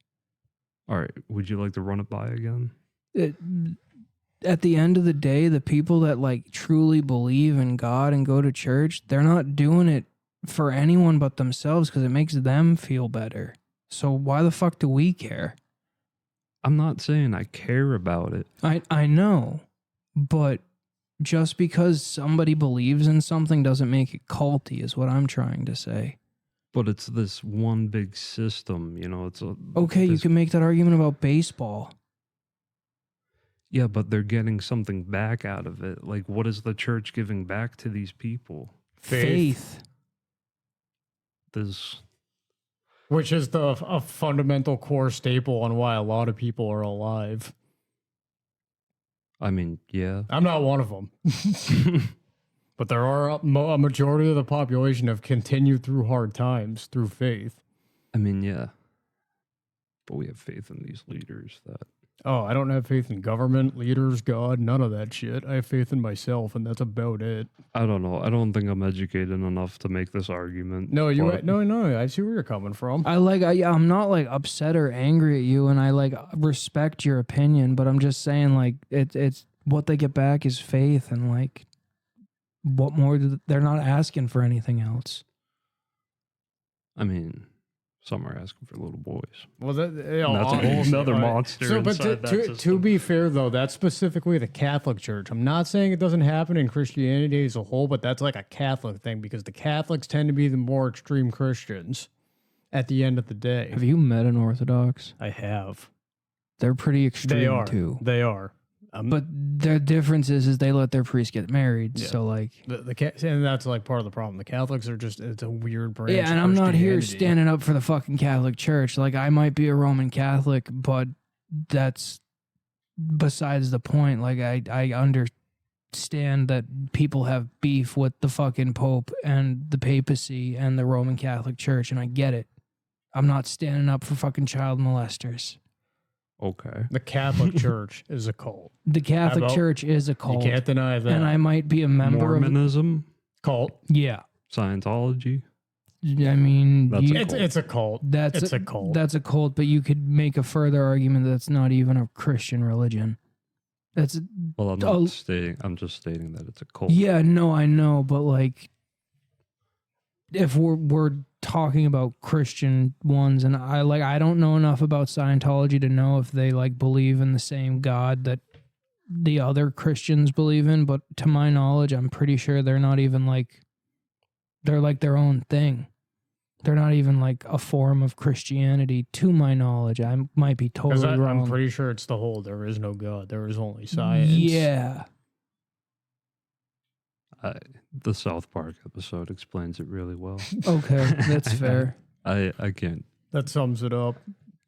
All right, would you like to run it by again?
At the end of the day, the people that like truly believe in God and go to church, they're not doing it for anyone but themselves because it makes them feel better. So why the fuck do we care?
I'm not saying I care about it.
I know, but just because somebody believes in something doesn't make it culty is what I'm trying to say.
But it's this one big system, you know. It's a
Okay, you
this-
can make that argument about baseball.
Yeah, but they're getting something back out of it. Like, what is the church giving back to these people?
Faith.
There's,
Which is a fundamental core staple on why a lot of people are alive.
I mean, yeah.
I'm not one of them. But there are a majority of the population have continued through hard times through faith.
I mean, yeah. But we have faith in these leaders that.
Oh, I don't have faith in government, leaders, God, none of that shit. I have faith in myself, and that's about it.
I don't know. I don't think I'm educated enough to make this argument.
No,
but-
no. I see where you're coming from.
I'm not like upset or angry at you, and I like respect your opinion, but I'm just saying like it's what they get back is faith, and like what more they're not asking for anything else.
I mean, some are asking for little boys.
Well,
And that's a whole nother monster
So, but
inside that
to
system.
be fair, though, that's specifically the Catholic Church. I'm not saying it doesn't happen in Christianity as a whole, but that's like a Catholic thing because the Catholics tend to be the more extreme Christians at the end of the day.
Have you met an Orthodox?
I have.
They're pretty extreme
They are.
too.
They are.
But their difference is they let their priest get married.
Yeah.
So like,
and that's like part of the problem. The Catholics are just, it's a weird branch.
yeah, and
of
I'm not here
Christianity.
standing up for the fucking Catholic Church. Like I might be a Roman Catholic, but that's besides the point. Like I understand that people have beef with the fucking Pope and the papacy and the Roman Catholic Church, and I get it. I'm not standing up for fucking child molesters.
Okay.
The Catholic Church is a cult.
The Catholic
about-
Church is a cult,
You can't deny that.
and I might be a member of.
Mormonism,
Cult.
Yeah,
Scientology.
I mean,
That's a
It's a cult.
That's
a cult.
That's a cult, but you could make a further argument that it's not even a Christian religion. That's
Well, I'm
Oh.
not stating. I'm just stating that it's a cult.
yeah, no, I know, but like, if we're talking about Christian ones, and I don't know enough about Scientology to know if they like believe in the same God that the other Christians believe in, but to my knowledge, I'm pretty sure they're not even like they're like their own thing. They're not even like a form of Christianity, to my knowledge. I might be
Because
totally wrong.
I'm pretty sure it's the whole there is no God. There is only science.
Yeah.
The South Park episode explains it really well.
Okay, that's fair.
I can't.
That sums it up.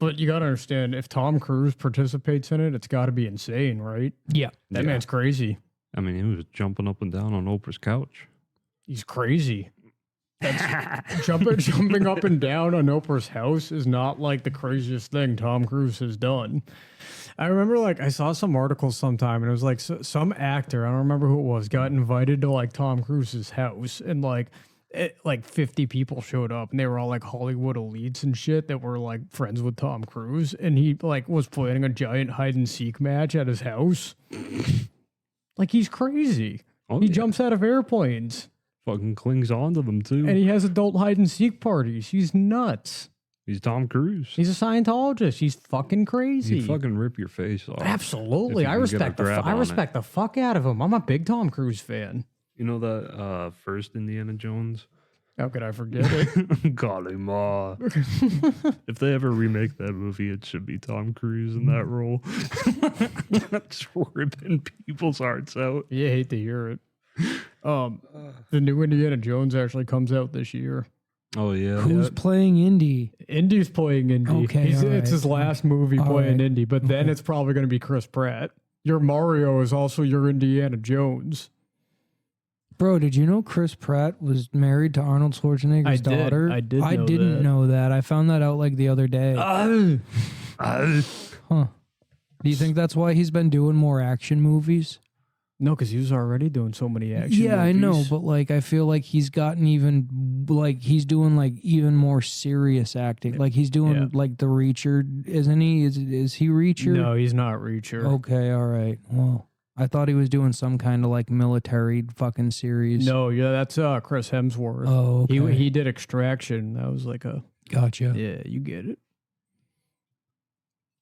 But you gotta understand, if Tom Cruise participates in it, it's got to be insane, right?
Yeah.
That
Yeah.
man's crazy.
I mean, he was jumping up and down on Oprah's couch.
He's crazy. That's jumping up and down on Oprah's house is not like the craziest thing Tom Cruise has done. I remember I saw some articles sometime and it was like some actor, I don't remember who it was, got invited to like Tom Cruise's house and like 50 people showed up and they were all like Hollywood elites and shit that were like friends with Tom Cruise, and he like was playing a giant hide and seek match at his house. Like, he's crazy.
Oh,
He
yeah.
jumps out of airplanes.
Fucking clings onto them too.
And he has adult hide and seek parties. He's nuts.
He's Tom Cruise.
He's a Scientologist. He's fucking crazy.
He'd fucking rip your face off.
Absolutely.
if you
I
can get a
respect
grab on it.
the fuck out of him. I'm a big Tom Cruise fan.
You know that first Indiana Jones?
How could I forget it?
Golly ma. If they ever remake that movie, it should be Tom Cruise in that role. That's ripping people's hearts out.
You hate to hear it. The new Indiana Jones actually comes out this year.
Oh yeah.
Who's playing Indy?
Indy's playing Indy.
Okay, all right.
It's his last movie
All
playing
right.
Indy, but then it's probably going to be Chris Pratt. Your Mario is also your Indiana Jones.
Bro, did you know Chris Pratt was married to Arnold Schwarzenegger's daughter?
I did
I
know
didn't
that.
know that. I found that out like the other day. Huh. Do you think that's why he's been doing more action movies?
No, because he was already doing so many action
Yeah, I know,
movies.
but like I feel like he's gotten even like he's doing like even more serious acting. Like he's doing
Yeah.
like the Reacher, isn't he? Is he Reacher?
No, he's not Reacher.
Okay, all right. Well, I thought he was doing some kind of like military fucking series.
No, yeah, that's Chris Hemsworth.
Oh, okay.
He did Extraction. That was like a
Gotcha.
yeah, you get it.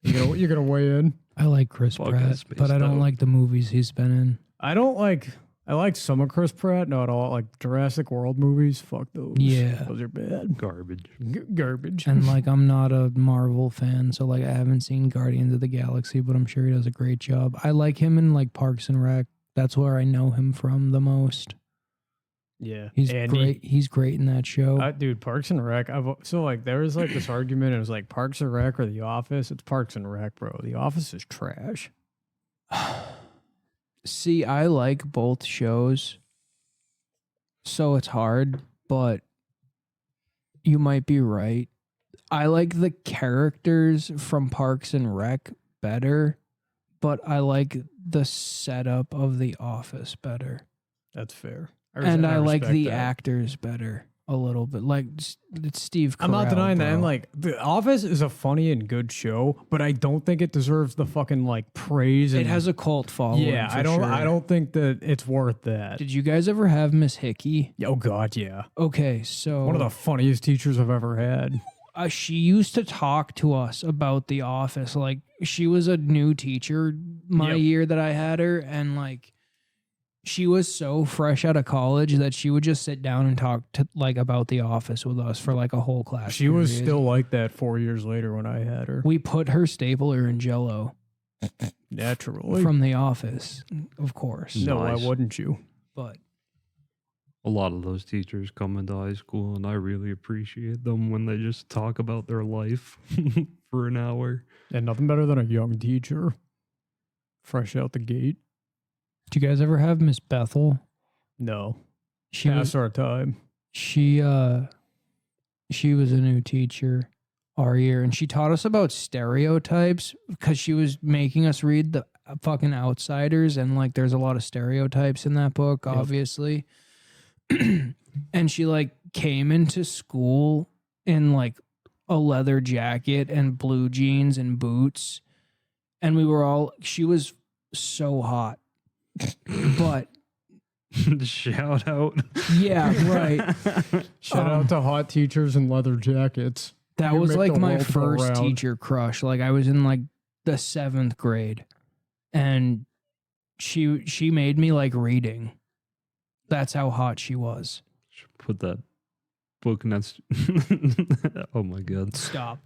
You're gonna weigh in.
I like Chris
Fuck,
Pratt,
that's
but I
spaced
don't
out.
like the movies he's been in.
I like some of Chris Pratt, not all. Like Jurassic World movies, fuck those.
Yeah.
Those are bad.
Garbage.
Garbage.
And like I'm not a Marvel fan, so like I haven't seen Guardians of the Galaxy, but I'm sure he does a great job. I like him in like Parks and Rec. That's where I know him from the most.
Yeah,
He's
Andy.
great. He's great in that show.
Dude, Parks and Rec. So like there was like this argument. It was like Parks and Rec or The Office. It's Parks and Rec, bro. The Office is trash.
See, I like both shows, so it's hard, but you might be right. I like the characters from Parks and Rec better, but I like the setup of The Office better.
That's fair.
And I like
respect
the
that.
actors better a little bit. Like it's Steve Carell.
I'm not denying that.
bro.
And like The Office is a funny and good show, but I don't think it deserves the fucking like praise.
It
And,
has a cult following.
yeah.
for
I don't.
sure.
I don't think that it's worth that.
Did you guys ever have Miss Hickey?
Oh God, yeah.
Okay, so
One of the funniest teachers I've ever had.
she used to talk to us about The Office. Like she was a new teacher my
Yep.
year that I had her, and like she was so fresh out of college that she would just sit down and talk to like about The Office with us for like a whole class.
She was
period.
still like that 4 years later when I had her.
We put her stapler in Jello
Naturally.
from The Office, of course.
no,
Nice.
why wouldn't you?
But
A lot of those teachers come into high school, and I really appreciate them when they just talk about their life for an hour.
And nothing better than a young teacher, fresh out the gate.
did you guys ever have Miss Bethel?
No,
She
past
was
our time.
she was a new teacher our year, and she taught us about stereotypes because she was making us read the fucking Outsiders, and like there's a lot of stereotypes in that book,
Yep.
obviously. And she like came into school in like a leather jacket and blue jeans and boots, and she was so hot. But
Shout out.
yeah, right.
Shout
Um,
out to hot teachers in leather jackets.
That
You
was
make
like
the
my
world go
first
round.
teacher crush. Like I was in like the 7th grade, and she made me like reading. That's how hot she was.
Should put that book next. Oh my god.
Stop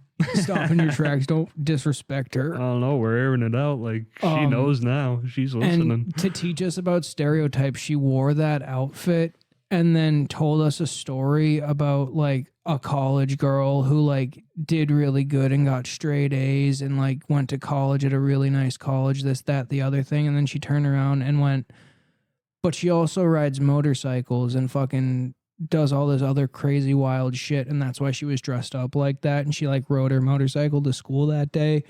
in your tracks. Don't disrespect
I
her.
don't know. We're airing it out. Like she knows now. She's listening.
And to teach us about stereotypes, she wore that outfit and then told us a story about like a college girl who like did really good and got straight A's and like went to college at a really nice college, this, that, the other thing. And then she turned around and went, but she also rides motorcycles and fucking does all this other crazy wild shit. And that's why she was dressed up like that. And she like rode her motorcycle to school that day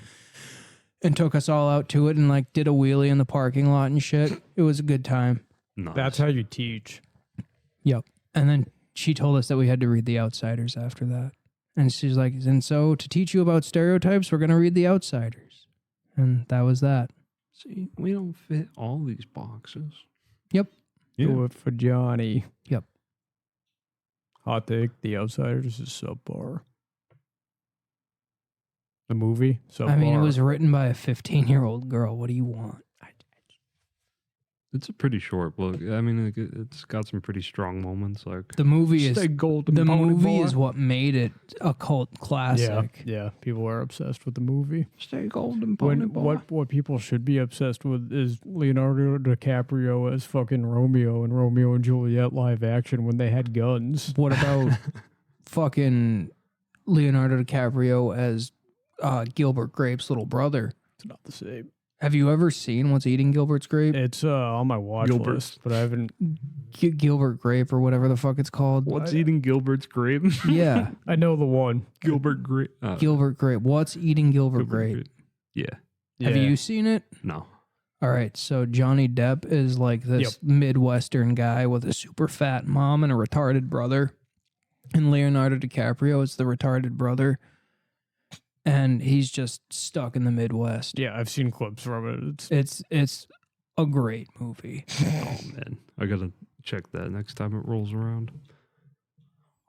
and took us all out to it and like did a wheelie in the parking lot and shit. It was a good time.
Nice.
That's how you teach.
Yep. And then she told us that we had to read The Outsiders after that. And she's like, and so to teach you about stereotypes, we're going to read The Outsiders. And that was that.
See, we don't fit all these boxes.
Yep.
Yeah.
Do it for Johnny.
Yep.
Hot take, The Outsiders is subpar. The movie, subpar.
I mean, it was written by a 15-year-old girl. What do you want?
It's a pretty short book. I mean, it's got some pretty strong moments. Like
The movie is
Stay golden,
the
pony
movie
boy.
is what made it a cult classic.
Yeah, people are obsessed with the movie.
stay golden, pony
When
boy.
what people should be obsessed with is Leonardo DiCaprio as fucking Romeo and Romeo and Juliet live action when they had guns.
What about fucking Leonardo DiCaprio as Gilbert Grape's little brother?
It's not the same.
Have you ever seen What's Eating Gilbert's Grape?
It's on my watch
Gilbert.
list, but I haven't.
Gilbert Grape or whatever the fuck it's called.
What's eating Gilbert's grape?
Yeah,
I know the one.
Gilbert grape.
Gilbert Grape. What's Eating Gilbert Grape?
Yeah.
Have you seen it?
No.
All right, so Johnny Depp is like this Midwestern guy with a super fat mom and a retarded brother. And Leonardo DiCaprio is the retarded brother. And he's just stuck in the Midwest.
Yeah, I've seen clips from it.
It's a great movie.
Oh man, I gotta check that next time it rolls around.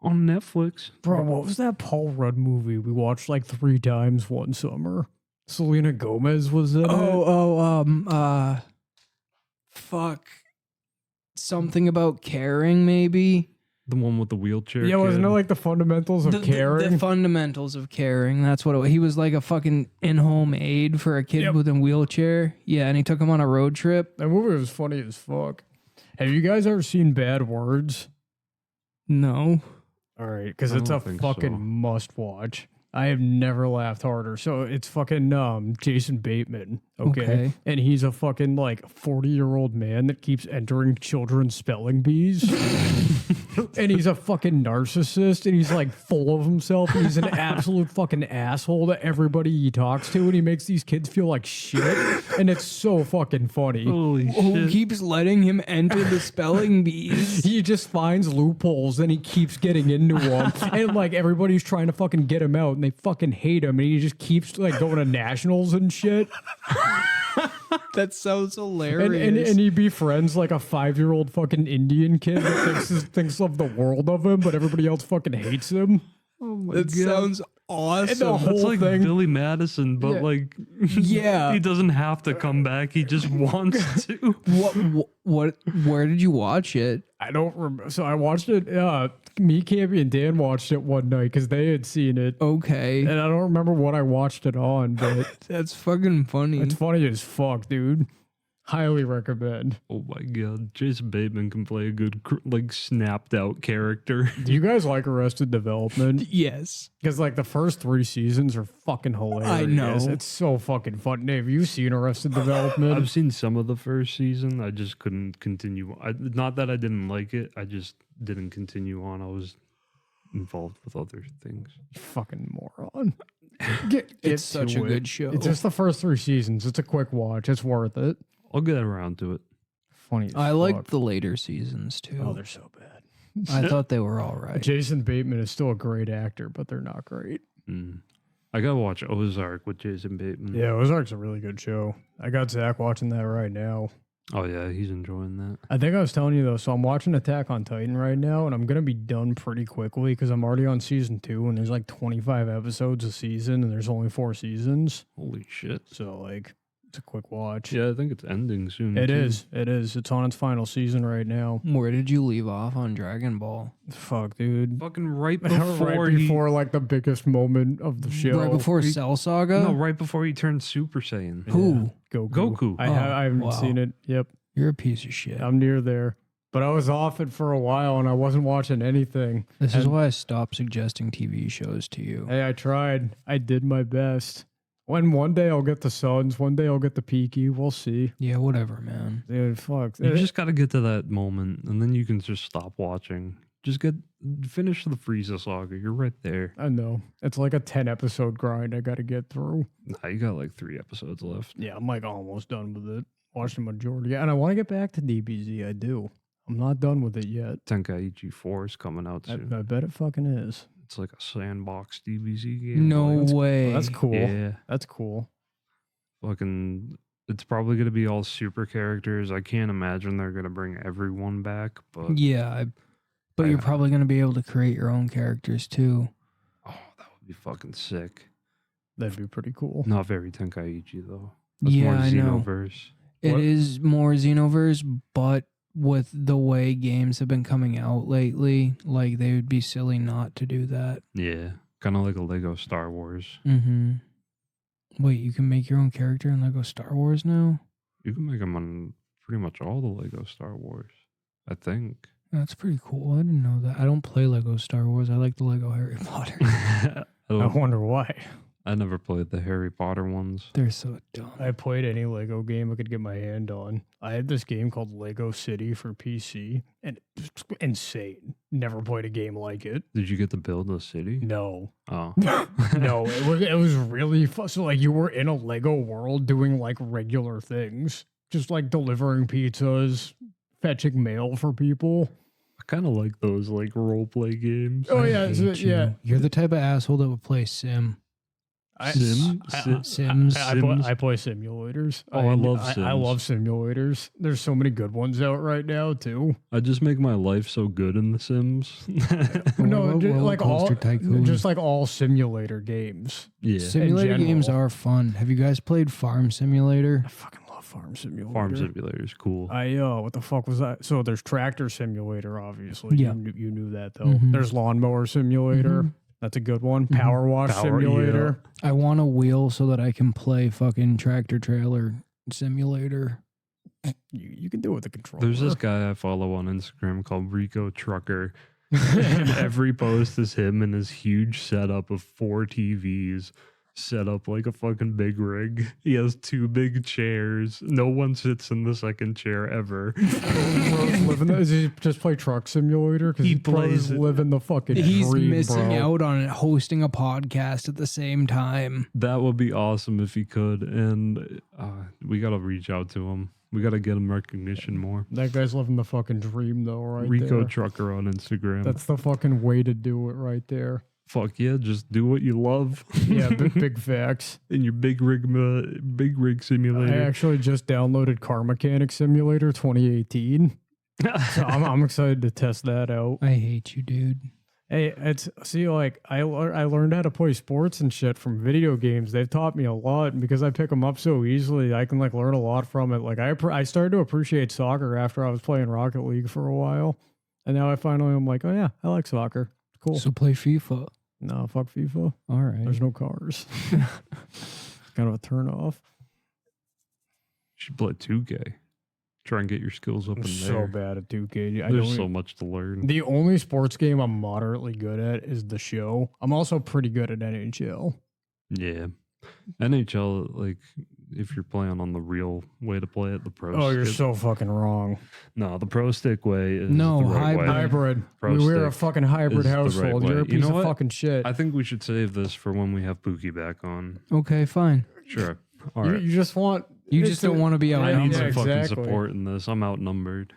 On Netflix.
Bro, what was that Paul Rudd movie we watched like 3 times one summer? Selena Gomez was in it.
Fuck. Something about caring, maybe?
The one with the wheelchair.
Yeah, wasn't
kid.
it like the fundamentals of caring?
The fundamentals of caring. That's what he was like a fucking in-home aide for a kid
Yep.
with a wheelchair. Yeah, and he took him on a road trip.
That movie was funny as fuck. Have you guys ever seen Bad Words?
No.
All right, because
I
it's a
don't think
fucking
so.
must watch. I have never laughed harder. So it's fucking Jason Bateman, okay? And he's a fucking like 40-year-old man that keeps entering children's spelling bees. And he's a fucking narcissist and he's like full of himself and he's an absolute fucking asshole to everybody he talks to and he makes these kids feel like shit and it's so fucking funny.
Holy
Who
shit.
keeps letting him enter the spelling bees?
He just finds loopholes and he keeps getting into them. And like everybody's trying to fucking get him out and they fucking hate him and he just keeps like going to nationals and shit.
That sounds hilarious.
And he befriends like a 5-year-old fucking Indian kid that thinks of the world of him, but everybody else fucking hates him.
Oh my
That
god.
sounds awesome.
And the
That's
whole
like
thing.
Billy Madison, but
Yeah.
like
Yeah.
he doesn't have to come back. He just wants to.
What where did you watch it?
I don't remember. So I watched it. Me, Campy, and Dan watched it one night because they had seen it.
Okay.
And I don't remember what I watched it on, but
That's fucking funny.
it's funny as fuck, dude. Highly recommend.
Oh my god, Jason Bateman can play a good like snapped out character.
Do you guys like Arrested Development?
Yes.
Because like the first 3 seasons are fucking hilarious.
I know.
It's so fucking fun. Have you seen Arrested Development?
I've seen some of the first season. I just couldn't continue. Not that I didn't like it. I just didn't continue on. I was involved with other things.
You fucking moron.
It's such a good show.
It's just the first 3 seasons. It's a quick watch. It's worth it.
I'll get around to it.
Funny as
I
fuck.
liked the later seasons too.
Oh, they're so bad.
I thought they were all right.
Jason Bateman is still a great actor, but they're not great.
Mm. I gotta watch Ozark with Jason Bateman.
Yeah, Ozark's a really good show. I got Zach watching that right now.
Oh yeah, he's enjoying that.
I think I was telling you though, so I'm watching Attack on Titan right now, and I'm gonna be done pretty quickly because I'm already on season 2, and there's like 25 episodes a season, and there's only 4 seasons.
Holy shit.
So like, it's a quick watch.
Yeah, I think it's ending soon.
It
too.
is. It is. It's on its final season right now.
Where did you leave off on Dragon Ball?
Fuck, dude.
Fucking right before
right before like the biggest moment of the show.
Right before Cell Saga?
No, right before he turned Super Saiyan.
Who?
Goku.
Goku.
I haven't
wow.
seen it. Yep.
You're a piece of shit.
I'm near there. But I was off it for a while and I wasn't watching anything.
This is why I stopped suggesting TV shows to you.
Hey, I tried. I did my best. One day I'll get the Suns, one day I'll get the Peaky. We'll see.
Yeah, whatever, man.
Dude, fuck.
You just got to get to that moment, and then you can just stop watching. Just finish the Frieza saga. You're right there.
I know. It's like a 10 episode grind I got to get through.
Nah, you got like 3 episodes left.
Yeah, I'm like almost done with it. Watched the majority. And I want to get back to DBZ. I do. I'm not done with it yet.
Tenkaichi 4 is coming out soon.
I bet it fucking is.
It's like a sandbox DBZ game.
No way.
That's cool.
Yeah.
That's cool.
Fucking, it's probably going to be all super characters. I can't imagine they're going to bring everyone back, but
Yeah, but you're probably going to be able to create your own characters too.
oh, that would be fucking sick.
That'd be pretty cool.
Not very Tenkaichi though. That's
Yeah,
more
I know.
Xenoverse.
It is more Xenoverse, but with the way games have been coming out lately, like they would be silly not to do that.
Yeah, kind of like a Lego Star Wars.
Mm-hmm. Wait, you can make your own character in Lego Star Wars now?
You can make them on pretty much all the Lego Star Wars, I think.
That's pretty cool. I didn't know that. I don't play Lego Star Wars. I like the Lego Harry Potter.
I wonder why.
I never played the Harry Potter ones.
They're so dumb.
I played any Lego game I could get my hand on. I had this game called Lego City for PC, and it's insane. Never played a game like it.
Did you get to build a city?
No.
Oh.
No, it was really fun. So like you were in a Lego world doing like regular things, just like delivering pizzas, fetching mail for people.
I kind of like those like role play games.
Oh
I
yeah,
hate
so,
you.
yeah.
You're the type of asshole that would play Sim.
Sims?
Sims.
I play simulators.
Oh, I love
I
Sims.
love simulators. There's so many good ones out right now too.
I just make my life so good in The Sims.
No, like all,
Coaster Tycoon.
just like all simulator games.
Yeah.
Simulator games
general.
are fun. Have you guys played Farm Simulator?
I fucking love Farm Simulator.
Farm Simulator is cool.
What the fuck was that? So there's Tractor Simulator, obviously.
Yeah.
You knew that though.
Mhm.
There's Lawnmower Simulator.
Mhm.
That's a good one.
Mhm.
Power Wash
Power-
Simulator.
I want a wheel so that I can play fucking Tractor Trailer Simulator.
You can do it with the controller.
There's this guy I follow on Instagram called Rico Trucker. And every post is him in his huge setup of 4 TVs set up like a fucking big rig. He has 2 big chairs. No one sits in the second chair ever.
Does he just play Truck Simulator? Because
He
he plays
plays it.
living the fucking
He's
dream,
missing
bro.
out on hosting a podcast at the same time.
That would be awesome if he could. And we got to reach out to him. We got to get him recognition more.
That guy's living the fucking dream, though, right
Rico
there.
Trucker on Instagram.
That's the fucking way to do it right there.
Fuck yeah, just do what you love.
Yeah, big facts.
In your big rig simulator.
I actually just downloaded Car Mechanic Simulator 2018. So I'm excited to test that out.
I hate you, dude.
Hey, I learned how to play sports and shit from video games. They've taught me a lot, and because I pick them up so easily, I can like learn a lot from it. Like I started to appreciate soccer after I was playing Rocket League for a while, and now I finally am like, oh yeah, I like soccer. Cool.
So play FIFA.
No, fuck FIFA.
All right.
There's no cars. Kind of a turn off.
You should play 2K. Try and get your skills up
I'm
in
so
there.
bad at 2K.
There's so much to learn.
The only sports game I'm moderately good at is The Show. I'm also pretty good at NHL.
Yeah. NHL, like, if you're playing on the real way to play it, the pro
Oh, you're
stick.
so fucking wrong.
No, the pro stick way is
No,
the right way.
Hybrid.
Pro
We're a
stick
fucking hybrid
is the right
household.
way.
You're a
You
piece
know
of
what?
fucking shit.
I think we should save this for when we have Pookie back on.
Okay, fine.
Sure. All
You,
right.
you just want...
You
it's
just don't
a-
want to be
I
out.
need
yeah,
some fucking
exactly.
support in this. I'm outnumbered.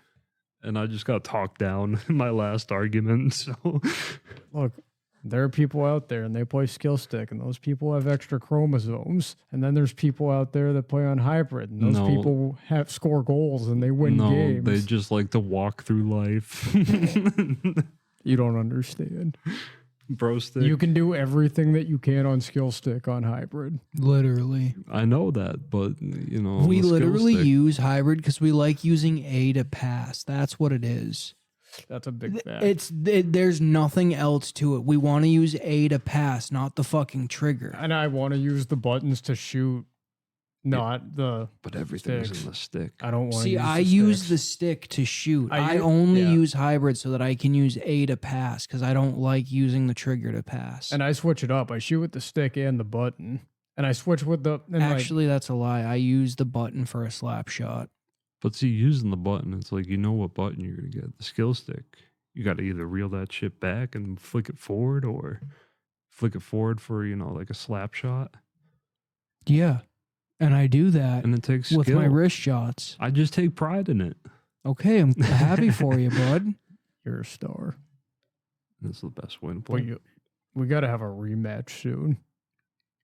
And I just got talked down in my last argument. So
Look, there are people out there and they play skill stick, and those people have extra chromosomes. And then there's people out there that play on hybrid, and those
No.
people have score goals and they win
no,
games.
they just like to walk through life.
You don't understand.
Bro stick.
You can do everything that you can on skill stick on hybrid.
Literally.
I know that, but you know,
We
the skill
literally
stick-
use hybrid because we like using A to pass. That's what it is.
That's a big fact.
There's nothing else to it. We want to use A to pass, not the fucking trigger.
And I want to use the buttons to shoot. not the.
But everything's
Sticks.
in the stick.
I don't want to.
See,
use
I
the
use
sticks.
the stick to shoot.
I
I
u-
only
yeah.
use hybrid so that I can use A to pass because I don't like using the trigger to pass.
And I switch it up. I shoot with the stick and the button, and I switch with the. And
Actually, that's a lie. I use the button for a slap shot.
But see, using the button, it's like you know what button you're gonna get. The skill stick, you got to either reel that shit back and flick it forward, or flick it forward for like a slap shot,
Yeah. And I do that
and it takes
with
skill.
my wrist shots.
I just take pride in it.
Okay, I'm happy for you, bud.
you're a star.
That's the best way to
But
play.
we got to have a rematch soon.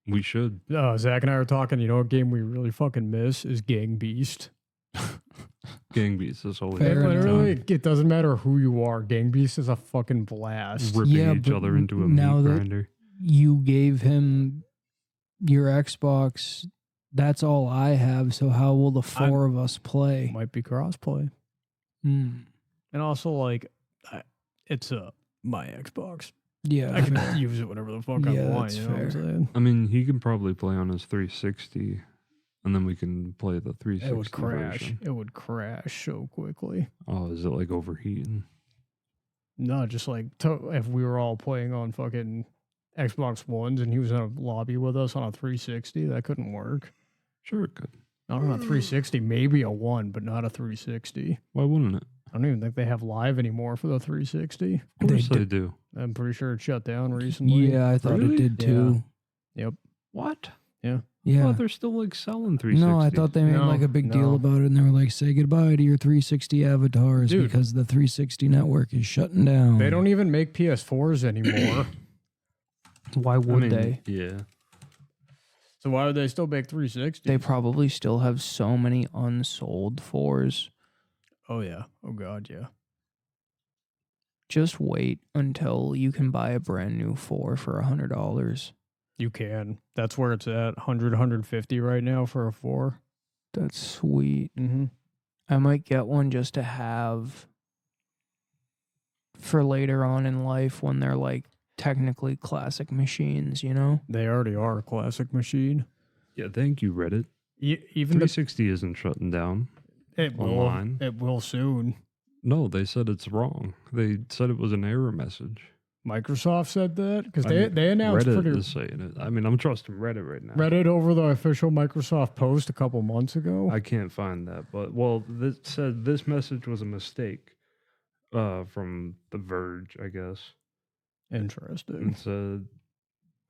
We should.
Zach and I were talking. You know, a game we really fucking miss is Gang Beast.
Gang Beats. That's all we
Fair
have.
enough.
Literally, it doesn't matter who you are. Gang Beast is a fucking blast.
Ripping
Yeah,
each
but
other into a
now
meat
that-
grinder.
You gave him your Xbox. That's all I have. So how will the four of us play?
Might be crossplay,
Hmm.
and also like, it's my Xbox.
Yeah.
I can
fair.
use it whenever the fuck
Yeah,
I want.
that's
You know what I'm
fair.
saying?
I mean, he can probably play on his 360, and then we can play the 360
It would crash.
version.
It would crash so quickly.
Oh, is it like overheating?
No, just like if we were all playing on fucking Xbox Ones and he was in a lobby with us on a 360, that couldn't work.
Sure, it could.
Not on a 360, maybe a 1, but not a 360.
Why wouldn't it?
I don't even think they have live anymore for the 360.
Of course
They
they do.
I'm pretty sure it shut down recently.
Yeah, I thought
Really?
it did too.
Yep.
What?
Yeah.
Oh, they're still like selling 360.
No, I thought they made
No,
like a big deal
no.
about it, and they were like, "Say goodbye to your 360 avatars
Dude.
because the 360 network is shutting down."
They don't even make PS4s anymore.
Why would they?
Yeah.
So why would they still make 360?
They probably still have so many unsold fours.
Oh, yeah. Oh, God, yeah.
Just wait until you can buy a brand new four for $100.
You can. That's where it's at. 100, 150 right now for a 4.
That's sweet.
Mm-hmm.
I might get one just to have for later on in life when they're like technically classic machines, you know?
They already are a classic machine.
Yeah, thank you, Reddit.
Even the
360 isn't shutting down.
it will,
online.
it will soon.
No, they said it's wrong. They said it was an error message.
Microsoft said that because
I mean,
they announced
Reddit
pretty
is saying it. I mean, I'm trusting Reddit right now.
Reddit over the official Microsoft post a couple months ago.
I can't find that, but well, this said this message was a mistake from The Verge, I guess.
Interesting.
It said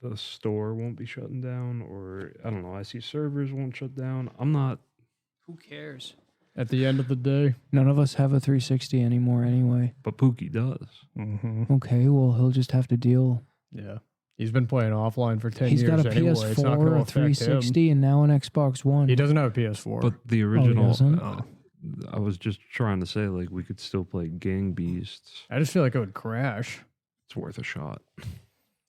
the store won't be shutting down, or I don't know. I see servers won't shut down. I'm not.
Who cares?
At the end of the day.
None of us have a 360 anymore anyway.
But Pookie does.
Mm-hmm.
Okay, well, he'll just have to deal.
Yeah. He's been playing offline for 10
He's
years
got a
anyway. It's not going
PS4,
to
a
affect him.
360, and now an Xbox One.
He doesn't have a PS4.
But the original.
doesn't?
I was just trying to say, like, we could still play Gang Beasts.
I just feel like it would crash.
It's worth a shot.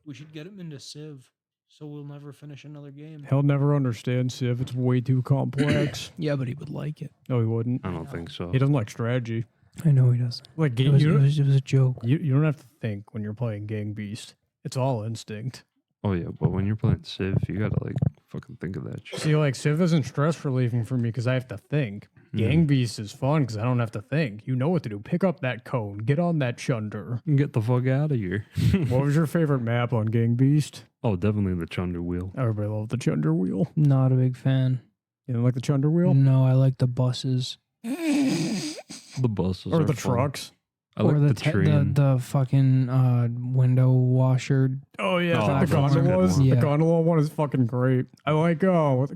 We should get him into Civ, so we'll never finish another game.
He'll never understand Civ. It's way too complex.
Yeah, but he would like it.
No, he wouldn't.
I don't think so.
He doesn't like strategy.
I know he doesn't.
Like,
It was a joke.
you don't have to think when you're playing Gang Beast. It's all instinct.
Oh yeah, but when you're playing Civ, you gotta like fucking think of that shit.
See, like, Civ isn't stress relieving for me because I have to think. Gang Beast is fun because I don't have to think. You know what to do. Pick up that cone. Get on that chunder.
Get the fuck out of here.
What was your favorite map on Gang Beast?
Oh, definitely the Chunder Wheel.
Everybody loved the chunder wheel.
Not a big fan.
You don't like the chunder wheel?
No, I like the buses.
The buses
Or
are
the
fun.
trucks?
I
or
like the
the
train.
the fucking window washer.
Oh, yeah.
Oh,
the
that's a good
gondolas.
one.
Yeah.
The gondola one is fucking great. I like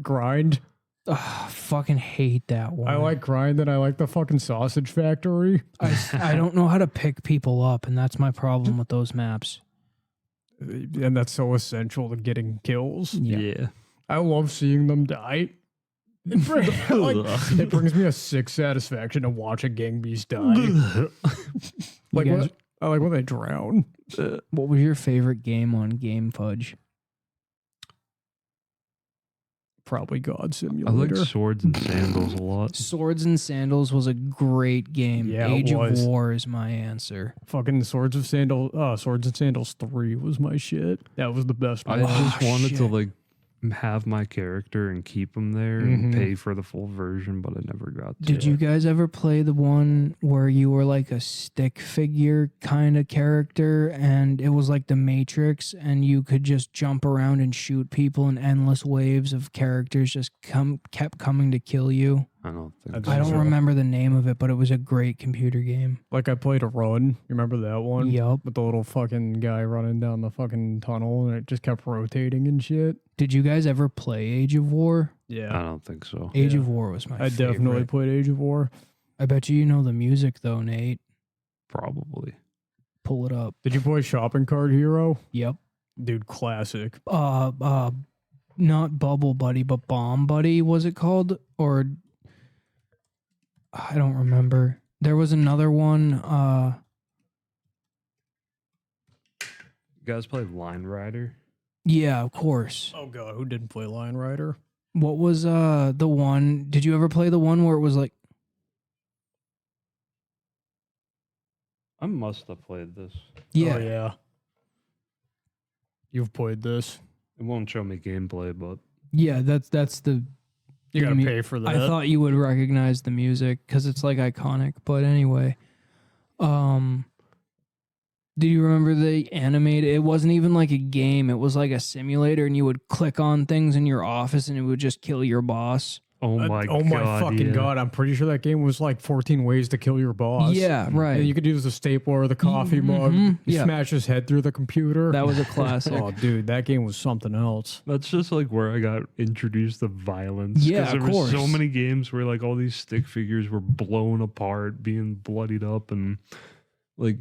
grind.
Ugh, fucking hate that one.
I like grind and I like the fucking sausage factory.
I don't know how to pick people up, and that's my problem with those maps.
And that's so essential to getting kills.
yeah.
I love seeing them die. It brings me a sick satisfaction to watch a gang beast die. Like
You guys-
what? I like when they drown.
What was your favorite game on Game Fudge?
Probably God
I like
Simulator.
Swords and Sandals a lot.
Swords and Sandals was a great game.
Yeah, it
Age
was.
of War is my answer.
Fucking Swords and Sandals 3 was my shit. That was the best
I
one.
just wanted to
shit.
like have my character and keep him there and pay for the full version, but I never got to
Did you guys ever play the one where you were like a stick figure kind of character and it was like the Matrix and you could just jump around and shoot people and endless waves of characters just kept coming to kill you?
I don't think
I
so.
I don't remember the name of it, but it was a great computer game.
Like I played a run. You remember that one?
Yup.
With the little fucking guy running down the fucking tunnel and it just kept rotating and shit.
Did you guys ever play Age of War?
Yeah.
I don't think so.
Age of War was my
I
favorite.
definitely played Age of War.
I bet you know the music though, Nate.
Probably.
Pull it up.
Did you play Shopping Cart Hero?
Yep.
Dude, classic.
Not Bubble Buddy, but Bomb Buddy was it called? Or I don't remember. There was another one.
You guys play Line Rider?
Yeah, of course.
Oh god, who didn't play Lion Rider?
What was the one? Did you ever play the one where it was like
I must have played this.
yeah.
Oh, yeah. You've played this.
It won't show me gameplay, but
Yeah, that's the
You gotta
Me-
pay for that.
I thought you would recognize the music cuz it's like iconic, but anyway. Do you remember the animated? It wasn't even like a game. It was like a simulator and you would click on things in your office and it would just kill your boss.
oh my
oh my fucking
yeah.
god! I'm pretty sure that game was like 14 ways to kill your boss.
Yeah, right.
And you could use the stapler or the coffee mug. You
yeah.
smash his head through the computer.
That was a classic.
Oh, dude, that game was something else.
That's just like where I got introduced to violence.
Yeah,
'Cause there
of
were so
course.
many games where like all these stick figures were blown apart, being bloodied up, and like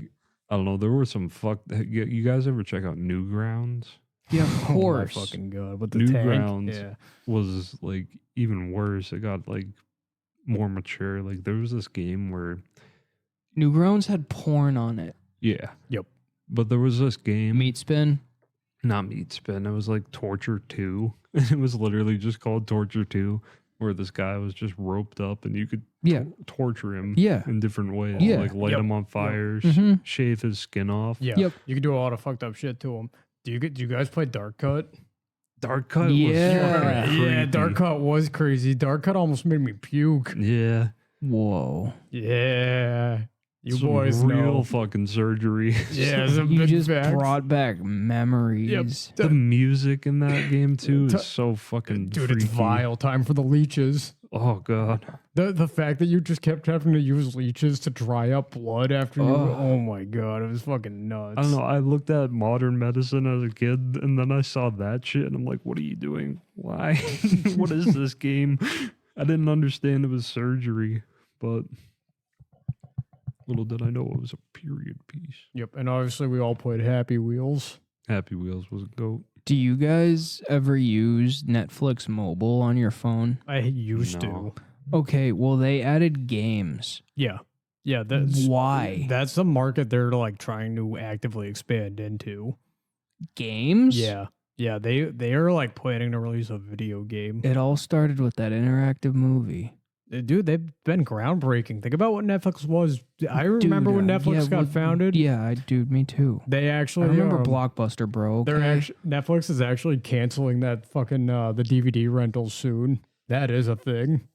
I don't know. There were some You guys ever check out Newgrounds?
Yeah, of course.
Oh my fucking god! With the tank.
Newgrounds
Yeah.
was like even worse. It got like more mature. Like there was this game where
Newgrounds had porn on it.
yeah,
Yep.
but there was this game.
Meat Spin.
Not Meat Spin. It was like Torture 2. It was literally just called Torture 2, where this guy was just roped up and you could
Yeah.
torture him
Yeah.
in different ways.
Yeah.
Like light
Yep.
him on fire,
Mhm.
shave his skin off.
Yeah.
Yep.
You could do a lot of fucked up shit to him. Do you guys play Dark Cut?
Dark Cut
Yeah.
was
Yeah,
creepy.
Dark Cut was crazy. Dark Cut almost made me puke.
Yeah.
Whoa.
Yeah. You
Some
boys
real
know.
fucking surgery.
Yeah, it's a
You
big
just
fact.
brought back memories.
The music in that game too
T-
is so fucking
Dude,
freaky.
it's vile. Time for the leeches.
Oh god.
The fact that you just kept having to use leeches to dry up blood after you.
Ugh.
Oh my god, it was fucking nuts.
I don't know. I looked at modern medicine as a kid and then I saw that shit and I'm like, what are you doing? Why? What is this game? I didn't understand it was surgery, but little did I know it was a period piece.
Yep, and obviously we all played Happy Wheels.
Happy Wheels was a goat.
Do you guys ever use Netflix mobile on your phone?
I used
No.
to.
Okay, well they added games.
Yeah. Yeah, that's
Why?
That's the market they're like trying to actively expand into.
Games?
Yeah. Yeah, they are like planning to release a video game.
It all started with that interactive movie.
Dude, they've been groundbreaking. Think about what Netflix was. I remember when Netflix got founded.
Yeah, dude, me too.
They actually
I remember
um,
Blockbuster, bro.
They're
okay?
actually Netflix is actually canceling that fucking the DVD rentals soon. That is a thing.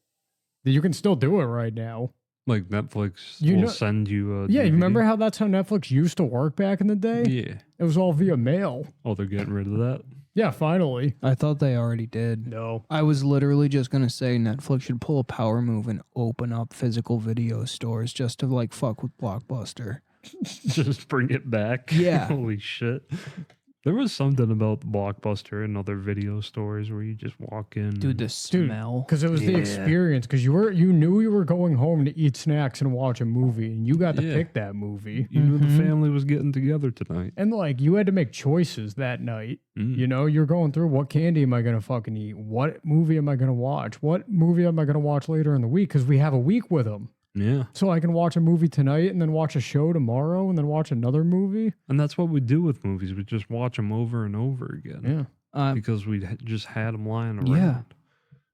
You can still do it right now.
Like Netflix
You
will
know-
send you a
Yeah,
DVD.
you remember how that's how Netflix used to work back in the day?
Yeah.
It was all via mail.
Oh, they're getting rid of that.
Yeah, finally.
I thought they already did.
No.
I was literally just gonna say Netflix should pull a power move and open up physical video stores just to like fuck with Blockbuster.
Just bring it back.
Yeah.
Holy shit. There was something about Blockbuster and other video stores where you just walk in.
Dude, the smell.
Because it was the
Yeah.
experience. Because you knew you were going home to eat snacks and watch a movie, and you got to
Yeah.
pick that movie.
You knew the
Mhm.
family was getting together tonight.
And like you had to make choices that night.
Mm.
You know, you're going through what candy am I gonna fucking eat? What movie am I gonna watch? What movie am I gonna watch later in the week? Because we have a week with them.
Yeah.
So I can watch a movie tonight and then watch a show tomorrow and then watch another movie.
And that's what we do with movies. We just watch them over and over again.
Yeah.
Because we just had them lying around.
Yeah.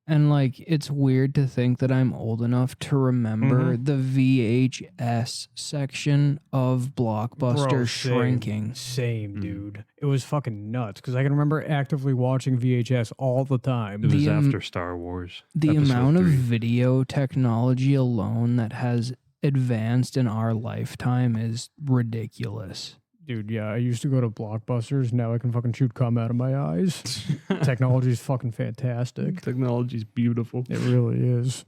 And like, it's weird to think that I'm old enough to remember the VHS section of Blockbuster
Bro,
shrinking.
Same, dude. It was fucking nuts because I can remember actively watching VHS all the time.
It was
The,
after Star Wars.
The
Episode
amount of
3.
video technology alone that has advanced in our lifetime is ridiculous.
Dude, yeah, I used to go to Blockbusters. Now I can fucking shoot cum out of my eyes. Technology is fucking fantastic.
Technology's beautiful.
It really is.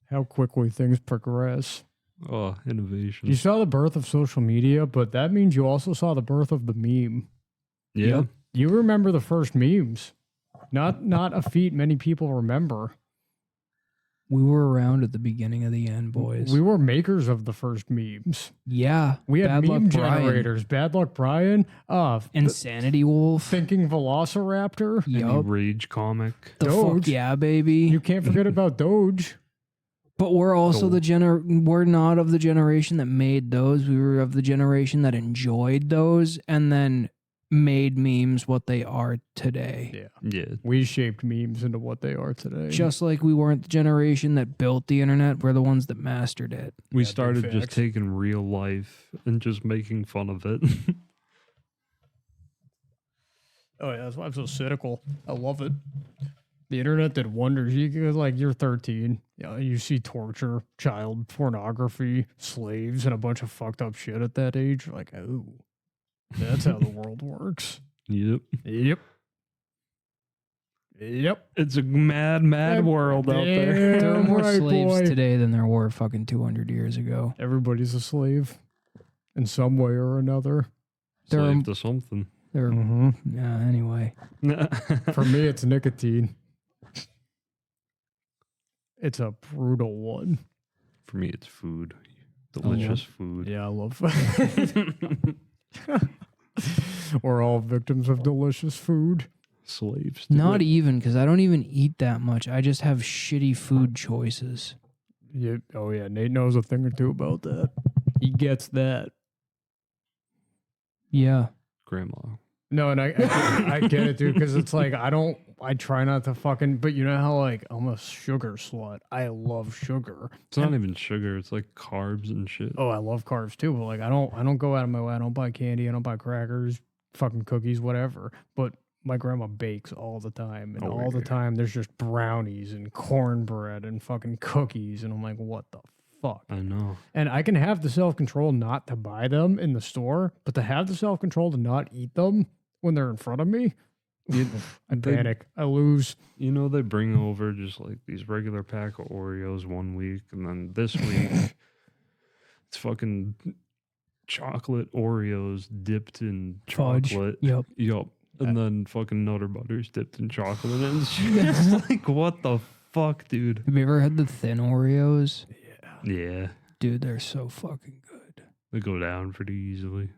How quickly things progress.
Oh, innovation.
You saw the birth of social media, but that means you also saw the birth of the meme.
Yeah.
Yep.
You remember the first memes. Not a feat many people remember.
We were around at the beginning of the end, boys.
We were makers of the first memes.
Yeah.
We had
Bad Luck
meme
Brian.
generators. Bad Luck Brian.
Insanity Wolf.
Thinking Velociraptor.
Any
Yup.
rage comic.
The
Doge.
fuck yeah, baby.
You can't forget about Doge.
But we're also
Doge.
we're not of the generation that made those. We were of the generation that enjoyed those and then made memes what they are today.
Yeah.
Yeah.
We shaped memes into what they are today.
Just like we weren't the generation that built the internet, we're the ones that mastered it.
We
Yeah, big
started just
facts.
taking real life and just making fun of it.
Oh yeah, that's why I'm so cynical. I love it. The internet did wonders. You could, like, you're 13. You see torture, child pornography, slaves, and a bunch of fucked up shit at that age. You're like, oh, that's how the world works.
Yep.
Yep. Yep.
It's a mad world out there.
There are more
Right,
slaves
boy.
today than there were fucking 200 years ago.
Everybody's a slave in some way or another.
There are-
Slave to something.
There, yeah. Anyway,
For me, it's nicotine. It's a brutal one.
For me, it's food. Delicious food.
Yeah, I love We're all victims of delicious food.
Slaves. to
not
it.
even because I don't even eat that much. I just have shitty food choices.
Yeah. Oh yeah, Nate knows a thing or two about that. He gets that.
Yeah.
Grandma.
No, and I get it, dude, because it's like I try not to fucking, but you know how, like, I'm a sugar slut. I love sugar.
It's not even sugar. It's like carbs and shit.
Oh, I love carbs too, but like I don't go out of my way. I don't buy candy. I don't buy crackers, fucking cookies, whatever. But my grandma bakes all the time, and
Oh,
all the
yeah.
time there's just brownies and cornbread and fucking cookies, and I'm like, what the fuck?
I know.
And I can have the self-control not to buy them in the store, but to have the self-control to not eat them when they're in front of me, I
they-
panic. I lose.
You know, they bring over just like these regular pack of Oreos one week, and then this week it's fucking chocolate Oreos dipped in
Fudge.
chocolate.
Yep.
Yup. And then fucking Nutter Butters dipped in chocolate. And it's just like, what the fuck, dude?
Have you ever had the thin Oreos?
Yeah.
Dude, they're so fucking good.
They go down pretty easily.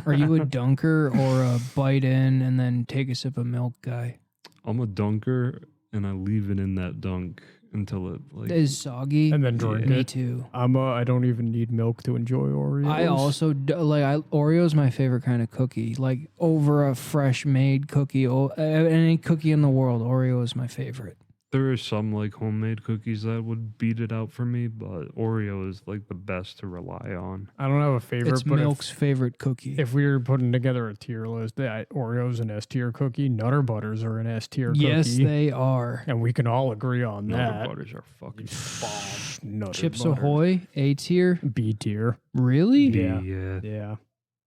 Are you a dunker or a bite in and then take a sip of milk guy?
I'm a dunker, and I leave it in that dunk until it like.
Is soggy?
And then drink
Me
it.
too.
I don't even need milk to enjoy Oreos.
I also Oreo's my favorite kind of cookie. Like over a fresh made cookie, any cookie in the world, Oreo is my favorite.
There are some like homemade cookies that would beat it out for me, but Oreo is like the best to rely on.
I don't have a favorite,
It's
but
Milk's favorite cookie.
if we were putting together a tier list, that Oreo's an S tier cookie, Nutter Butters are an S tier cookie.
Yes, they are.
and we can all agree on
Nutter
that.
Butters are fucking bomb.
Nutter
Chips
Butters.
Ahoy, A tier.
B tier.
Really?
Yeah.
Yeah.
Yeah.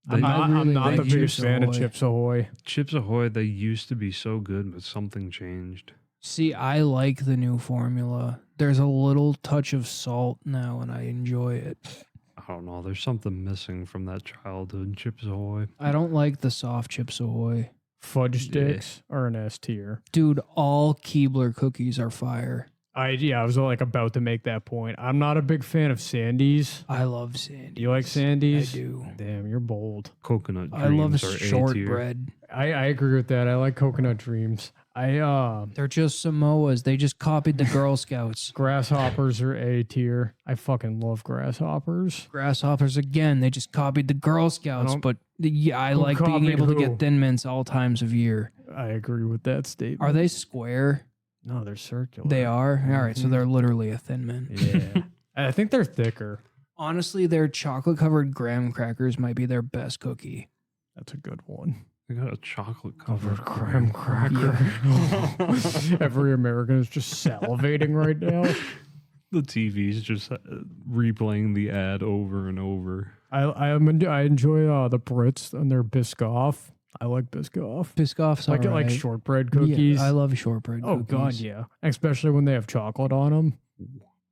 They-
I'm
I
not,
really
I'm not the
like
biggest
Chips
fan of
Ahoy.
Chips Ahoy.
Chips Ahoy, they used to be so good, but something changed.
See, I like the new formula. There's a little touch of salt now, and I enjoy it.
I don't know. There's something missing from that childhood Chips Ahoy.
I don't like the soft Chips Ahoy.
Fudge sticks are an S tier.
Dude, all Keebler cookies are fire.
I was like about to make that point. I'm not a big fan of Sandies.
I love Sandy.
You like Sandies?
I do.
Damn, you're bold.
Coconut
I love
Dreams are A tier.
shortbread.
I agree with that. I like coconut dreams.
They're just Samoas. They just copied the Girl Scouts.
Grasshoppers are A tier. I fucking love grasshoppers.
Grasshoppers again. They just copied the Girl Scouts.
don't-
But yeah, I
Who
like being
copied
able to
who?
get Thin Mints all times of year.
I agree with that statement.
Are they square?
No, they're circular.
They are? All right, so
Mhm.
they're literally a Thin Mint.
Yeah. I think they're thicker.
Honestly, their chocolate-covered graham crackers might be their best cookie.
That's a good one.
I got a chocolate
Covered
covered
graham cracker. Every American is just salivating right now.
The TV's just replaying the ad over and over.
I enjoy the Brits and their Biscoff. I like Biscoff.
Biscoff's
Like
alright.
like shortbread cookies.
Yeah, I love shortbread
Oh
cookies.
god, yeah. Especially when they have chocolate on them.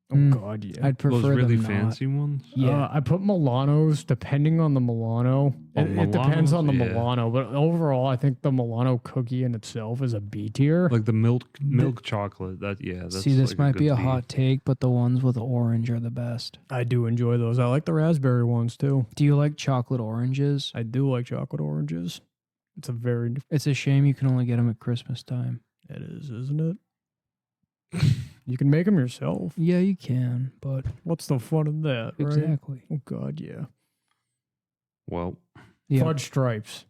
Oh
Mm.
god, yeah.
I'd prefer
Those really
them not.
fancy ones.
Yeah.
I put Milanos depending on the Milano.
Oh,
It depends on the
Milanos? Yeah.
Milano, but overall, I think the Milano cookie in itself is a B tier.
Like the milk chocolate. That's
See, this
like
might
good
be a
beat.
hot take, but the ones with orange are the best.
I do enjoy those. I like the raspberry ones too.
Do you like chocolate oranges?
I do like chocolate oranges. It's a very
It's a shame you can only get them at Christmas time.
it is, isn't it? You can make them yourself.
Yeah, you can, but
What's the fun in that, right?
exactly.
Oh god, yeah.
Well,
Yeah.
Fudge stripes.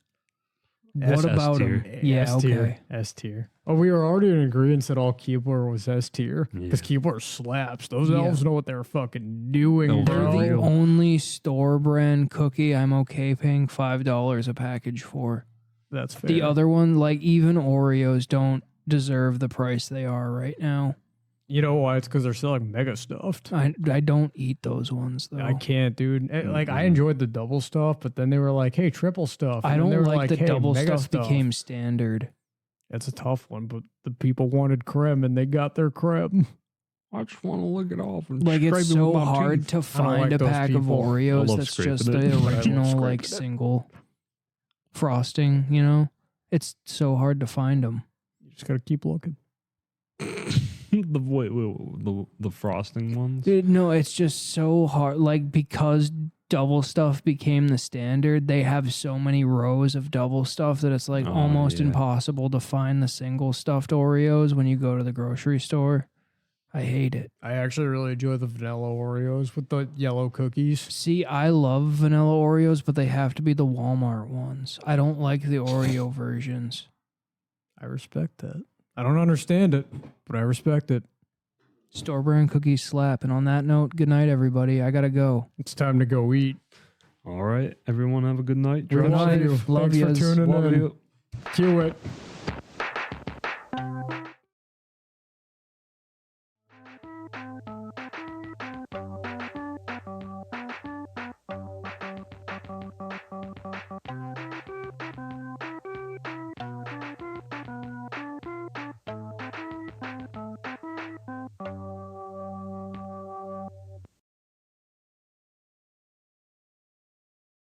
What
S
about
tier.
them? Yeah,
S tier.
okay.
S tier. Oh, we were already in agreement that all Keebler was S tier. Because
Yeah.
Keebler slaps. Those
Yeah.
elves know what they're fucking doing,
Elves
They're
are
bro.
the
real.
only store brand cookie I'm okay paying $5 a package for.
That's fair.
The other one, like even Oreos, don't deserve the price they are right now.
You know why? It's because they're selling mega stuffed.
I don't eat those ones though.
I can't, dude. Like, I
Mhm.
enjoyed the double stuff, but then they were like, hey, triple stuff.
I
And then
don't
they were
like the
hey,
double
mega
stuff became standard.
That's a tough one, but the people wanted creme and they got their creme.
I just want to lick it off and
Like
scrape
it's
it with
so
my
hard
teeth.
to find
like
a
those
pack of
people.
I
Oreos
love
that's just
scraping
the
it.
I love
original
scraping
like
it.
single frosting, you know? It's so hard to find them.
You just got to keep looking.
the frosting ones.
No, it's just so hard. Like because double stuff became the standard, they have so many rows of double stuff that it's like
Oh,
almost
yeah.
impossible to find the single stuffed Oreos when you go to the grocery store. I hate it.
I actually really enjoy the vanilla Oreos with the yellow cookies.
See, I love vanilla Oreos, but they have to be the Walmart ones. I don't like the Oreo versions.
I respect that. I don't understand it, but I respect it.
Store brand cookies slap. And on that note, good night, everybody. I gotta go.
It's time to go eat.
All right, everyone, have a good night.
We
Drive
love
safe.
you.
Love
Thanks for
yous.
tuning
Love
in.
you.
Cue it.